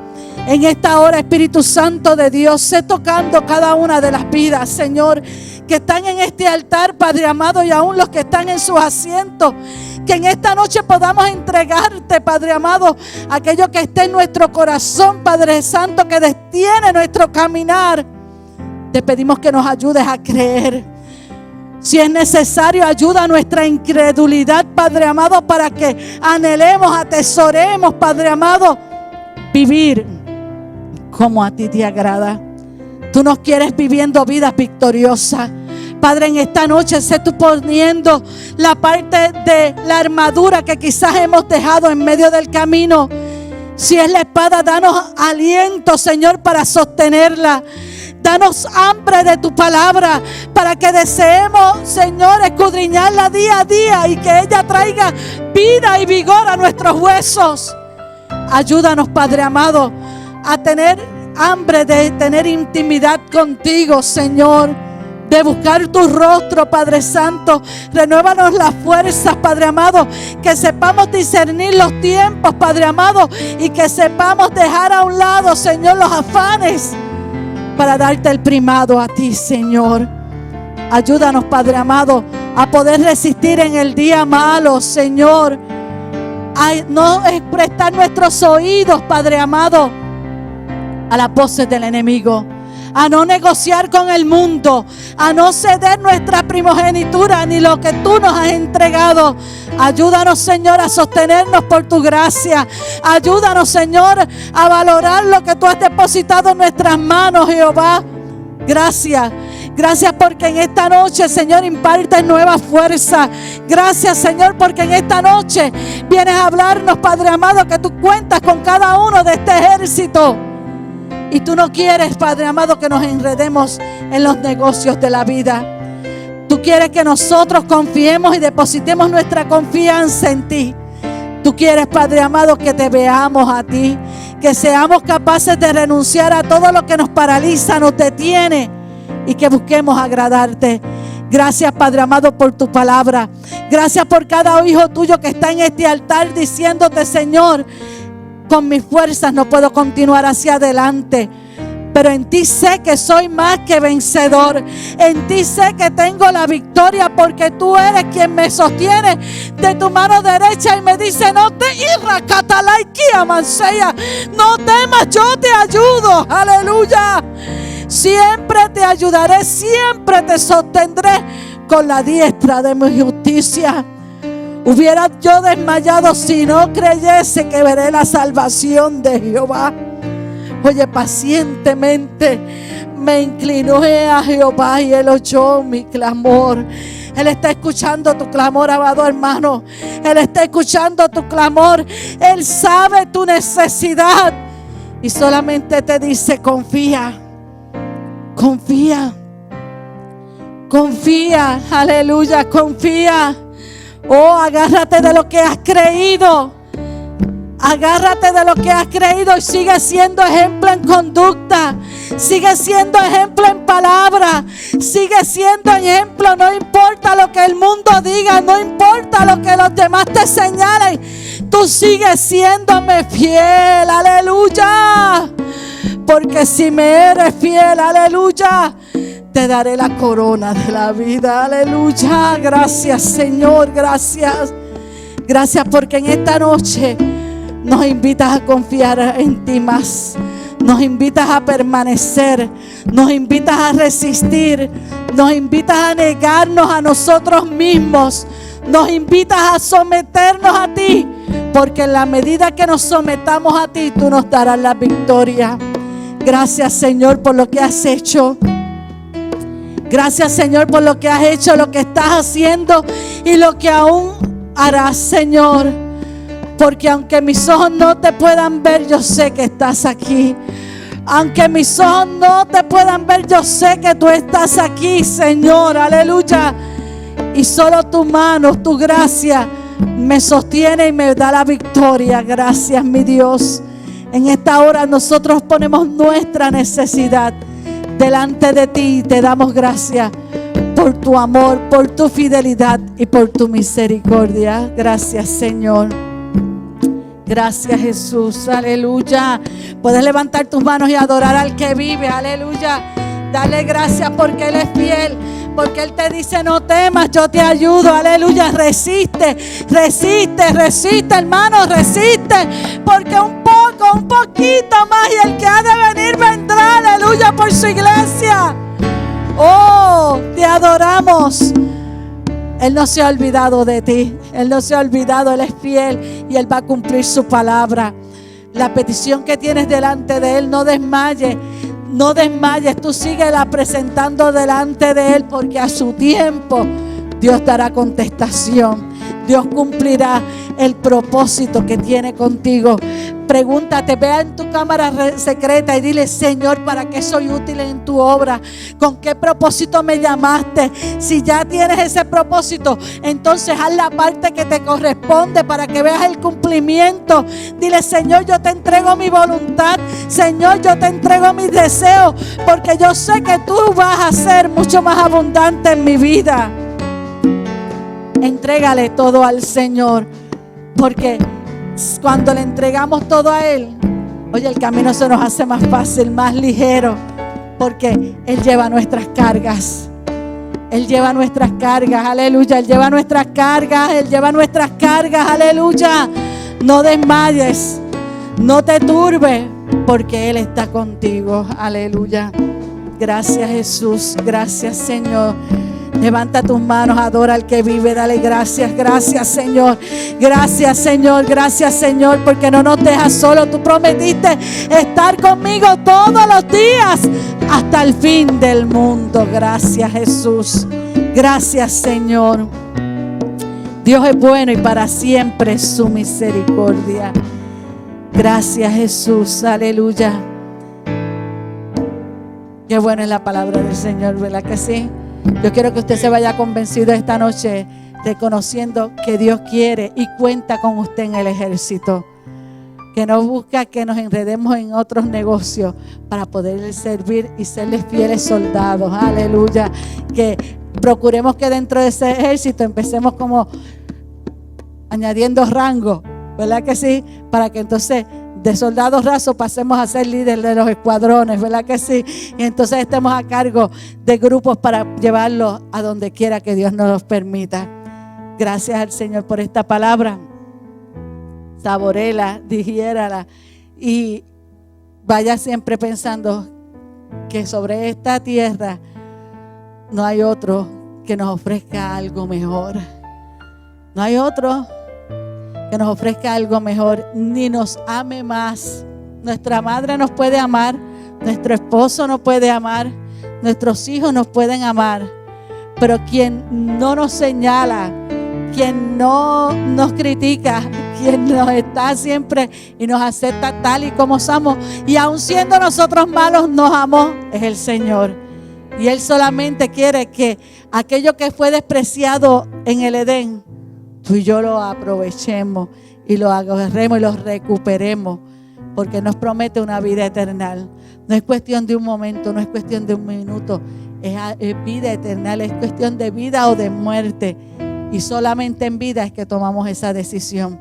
En esta hora, Espíritu Santo de Dios, sé tocando cada una de las vidas, Señor, que están en este altar, Padre amado, y aún los que están en sus asientos. Que en esta noche podamos entregarte, Padre amado, aquello que esté en nuestro corazón, Padre Santo, que detiene nuestro caminar. Te pedimos que nos ayudes a creer. Si es necesario, ayuda a nuestra incredulidad, Padre amado, para que anhelemos, atesoremos, Padre amado, vivir como a ti te agrada. Tú nos quieres viviendo vidas victoriosas. Padre, en esta noche sé tú poniendo la parte de la armadura que quizás hemos dejado en medio del camino. Si es la espada, danos aliento, Señor, para sostenerla. Danos hambre de tu palabra para que deseemos, Señor, escudriñarla día a día y que ella traiga vida y vigor a nuestros huesos. Ayúdanos, Padre amado, a tener hambre de tener intimidad contigo, Señor, de buscar tu rostro, Padre Santo. Renuévanos las fuerzas, Padre amado, que sepamos discernir los tiempos, Padre amado, y que sepamos dejar a un lado, Señor, los afanes para darte el primado a ti, Señor. Ayúdanos, Padre amado, a poder resistir en el día malo, Señor. A no prestar nuestros oídos, Padre amado, a las voces del enemigo. A no negociar con el mundo. A no ceder nuestra primogenitura ni lo que tú nos has entregado. Ayúdanos, Señor, a sostenernos por tu gracia. Ayúdanos, Señor, a valorar lo que tú has depositado en nuestras manos, Jehová. Gracias. Gracias porque en esta noche, Señor, impartes nueva fuerza. Gracias, Señor, porque en esta noche vienes a hablarnos, Padre amado, que tú cuentas con cada uno de este ejército. Y tú no quieres, Padre amado, que nos enredemos en los negocios de la vida. Tú quieres que nosotros confiemos y depositemos nuestra confianza en ti. Tú quieres, Padre amado, que te veamos a ti, que seamos capaces de renunciar a todo lo que nos paraliza, nos detiene, y que busquemos agradarte. Gracias, Padre amado, por tu palabra. Gracias por cada hijo tuyo que está en este altar diciéndote: Señor, con mis fuerzas no puedo continuar hacia adelante, pero en ti sé que soy más que vencedor. En ti sé que tengo la victoria, porque tú eres quien me sostiene de tu mano derecha y me dice: no temas, yo te ayudo. Aleluya. Siempre te ayudaré, siempre te sostendré con la diestra de mi justicia. Hubiera yo desmayado si no creyese que veré la salvación de Jehová. Oye, pacientemente me incliné a Jehová y Él oyó mi clamor. Él está escuchando tu clamor, amado hermano. Él está escuchando tu clamor. Él sabe tu necesidad y solamente te dice: confía, confía, confía. Aleluya, confía. Oh, agárrate de lo que has creído. Agárrate de lo que has creído y sigue siendo ejemplo en conducta. Sigue siendo ejemplo en palabra. Sigue siendo ejemplo. No importa lo que el mundo diga. No importa lo que los demás te señalen. Tú sigues siéndome fiel. Aleluya. Porque si me eres fiel, aleluya, te daré la corona de la vida. Aleluya. Gracias, Señor. Gracias. Gracias porque en esta noche nos invitas a confiar en ti más. Nos invitas a permanecer. Nos invitas a resistir. Nos invitas a negarnos a nosotros mismos. Nos invitas a someternos a ti. Porque en la medida que nos sometamos a ti, tú nos darás la victoria. Gracias, Señor, por lo que has hecho. Gracias, Señor, por lo que has hecho, lo que estás haciendo y lo que aún harás, Señor. Porque aunque mis ojos no te puedan ver, yo sé que estás aquí. Aunque mis ojos no te puedan ver, yo sé que tú estás aquí, Señor. Aleluya. Y solo tu mano, tu gracia me sostiene y me da la victoria. Gracias, mi Dios. En esta hora nosotros ponemos nuestra necesidad delante de ti y te damos gracias por tu amor, por tu fidelidad y por tu misericordia. Gracias, Señor. Gracias, Jesús. Aleluya. Puedes levantar tus manos y adorar al que vive. Aleluya. Dale gracias porque Él es fiel. Porque Él te dice: no temas, yo te ayudo. Aleluya. Resiste, resiste, resiste, hermano, resiste. Porque un poquito más y el que ha de venir vendrá. Aleluya, por su iglesia. Oh, te adoramos. Él no se ha olvidado de ti. Él no se ha olvidado. Él es fiel y Él va a cumplir su palabra. La petición que tienes delante de Él, no desmayes. No desmayes, tú síguela presentando delante de Él, porque a su tiempo Dios dará contestación. Dios cumplirá el propósito que tiene contigo. Pregúntate, vea en tu cámara secreta y dile: Señor, ¿para qué soy útil en tu obra? ¿Con qué propósito me llamaste? Si ya tienes ese propósito, entonces haz la parte que te corresponde para que veas el cumplimiento. Dile: Señor, yo te entrego mi voluntad. Señor, yo te entrego mis deseos, porque yo sé que tú vas a ser mucho más abundante en mi vida. Entrégale todo al Señor, porque cuando le entregamos todo a Él, oye, el camino se nos hace más fácil, más ligero, porque Él lleva nuestras cargas. Él lleva nuestras cargas, aleluya. Él lleva nuestras cargas, Él lleva nuestras cargas, aleluya. No desmayes, no te turbes, porque Él está contigo, aleluya. Gracias, Jesús, gracias, Señor. Levanta tus manos, adora al que vive, dale gracias. Gracias, Señor. Gracias, Señor. Gracias, Señor, porque no nos dejas solo. Tú prometiste estar conmigo todos los días hasta el fin del mundo. Gracias, Jesús. Gracias, Señor. Dios es bueno y para siempre es su misericordia. Gracias, Jesús. Aleluya. Qué buena es la palabra del Señor, ¿verdad que sí? Yo quiero que usted se vaya convencido esta noche, reconociendo que Dios quiere y cuenta con usted en el ejército. Que no busca que nos enredemos en otros negocios para poder servir y serles fieles soldados. Aleluya. Que procuremos que dentro de ese ejército empecemos como añadiendo rango, ¿verdad que sí? Para que entonces de soldados rasos pasemos a ser líderes de los escuadrones, ¿verdad que sí? Y entonces estemos a cargo de grupos para llevarlos a donde quiera que Dios nos los permita. Gracias al Señor por esta palabra. Saboréela, digiérala y vaya siempre pensando que sobre esta tierra no hay otro que nos ofrezca algo mejor. No hay otro que nos ofrezca algo mejor, ni nos ame más. Nuestra madre nos puede amar, nuestro esposo nos puede amar, nuestros hijos nos pueden amar, pero quien no nos señala, quien no nos critica, quien nos está siempre y nos acepta tal y como somos, y aun siendo nosotros malos nos amó, es el Señor. Y Él solamente quiere que aquello que fue despreciado en el Edén, tú y yo lo aprovechemos y lo agarremos y lo recuperemos, porque nos promete una vida eterna. No es cuestión de un momento, no es cuestión de un minuto, es vida eterna, es cuestión de vida o de muerte. Y solamente en vida es que tomamos esa decisión.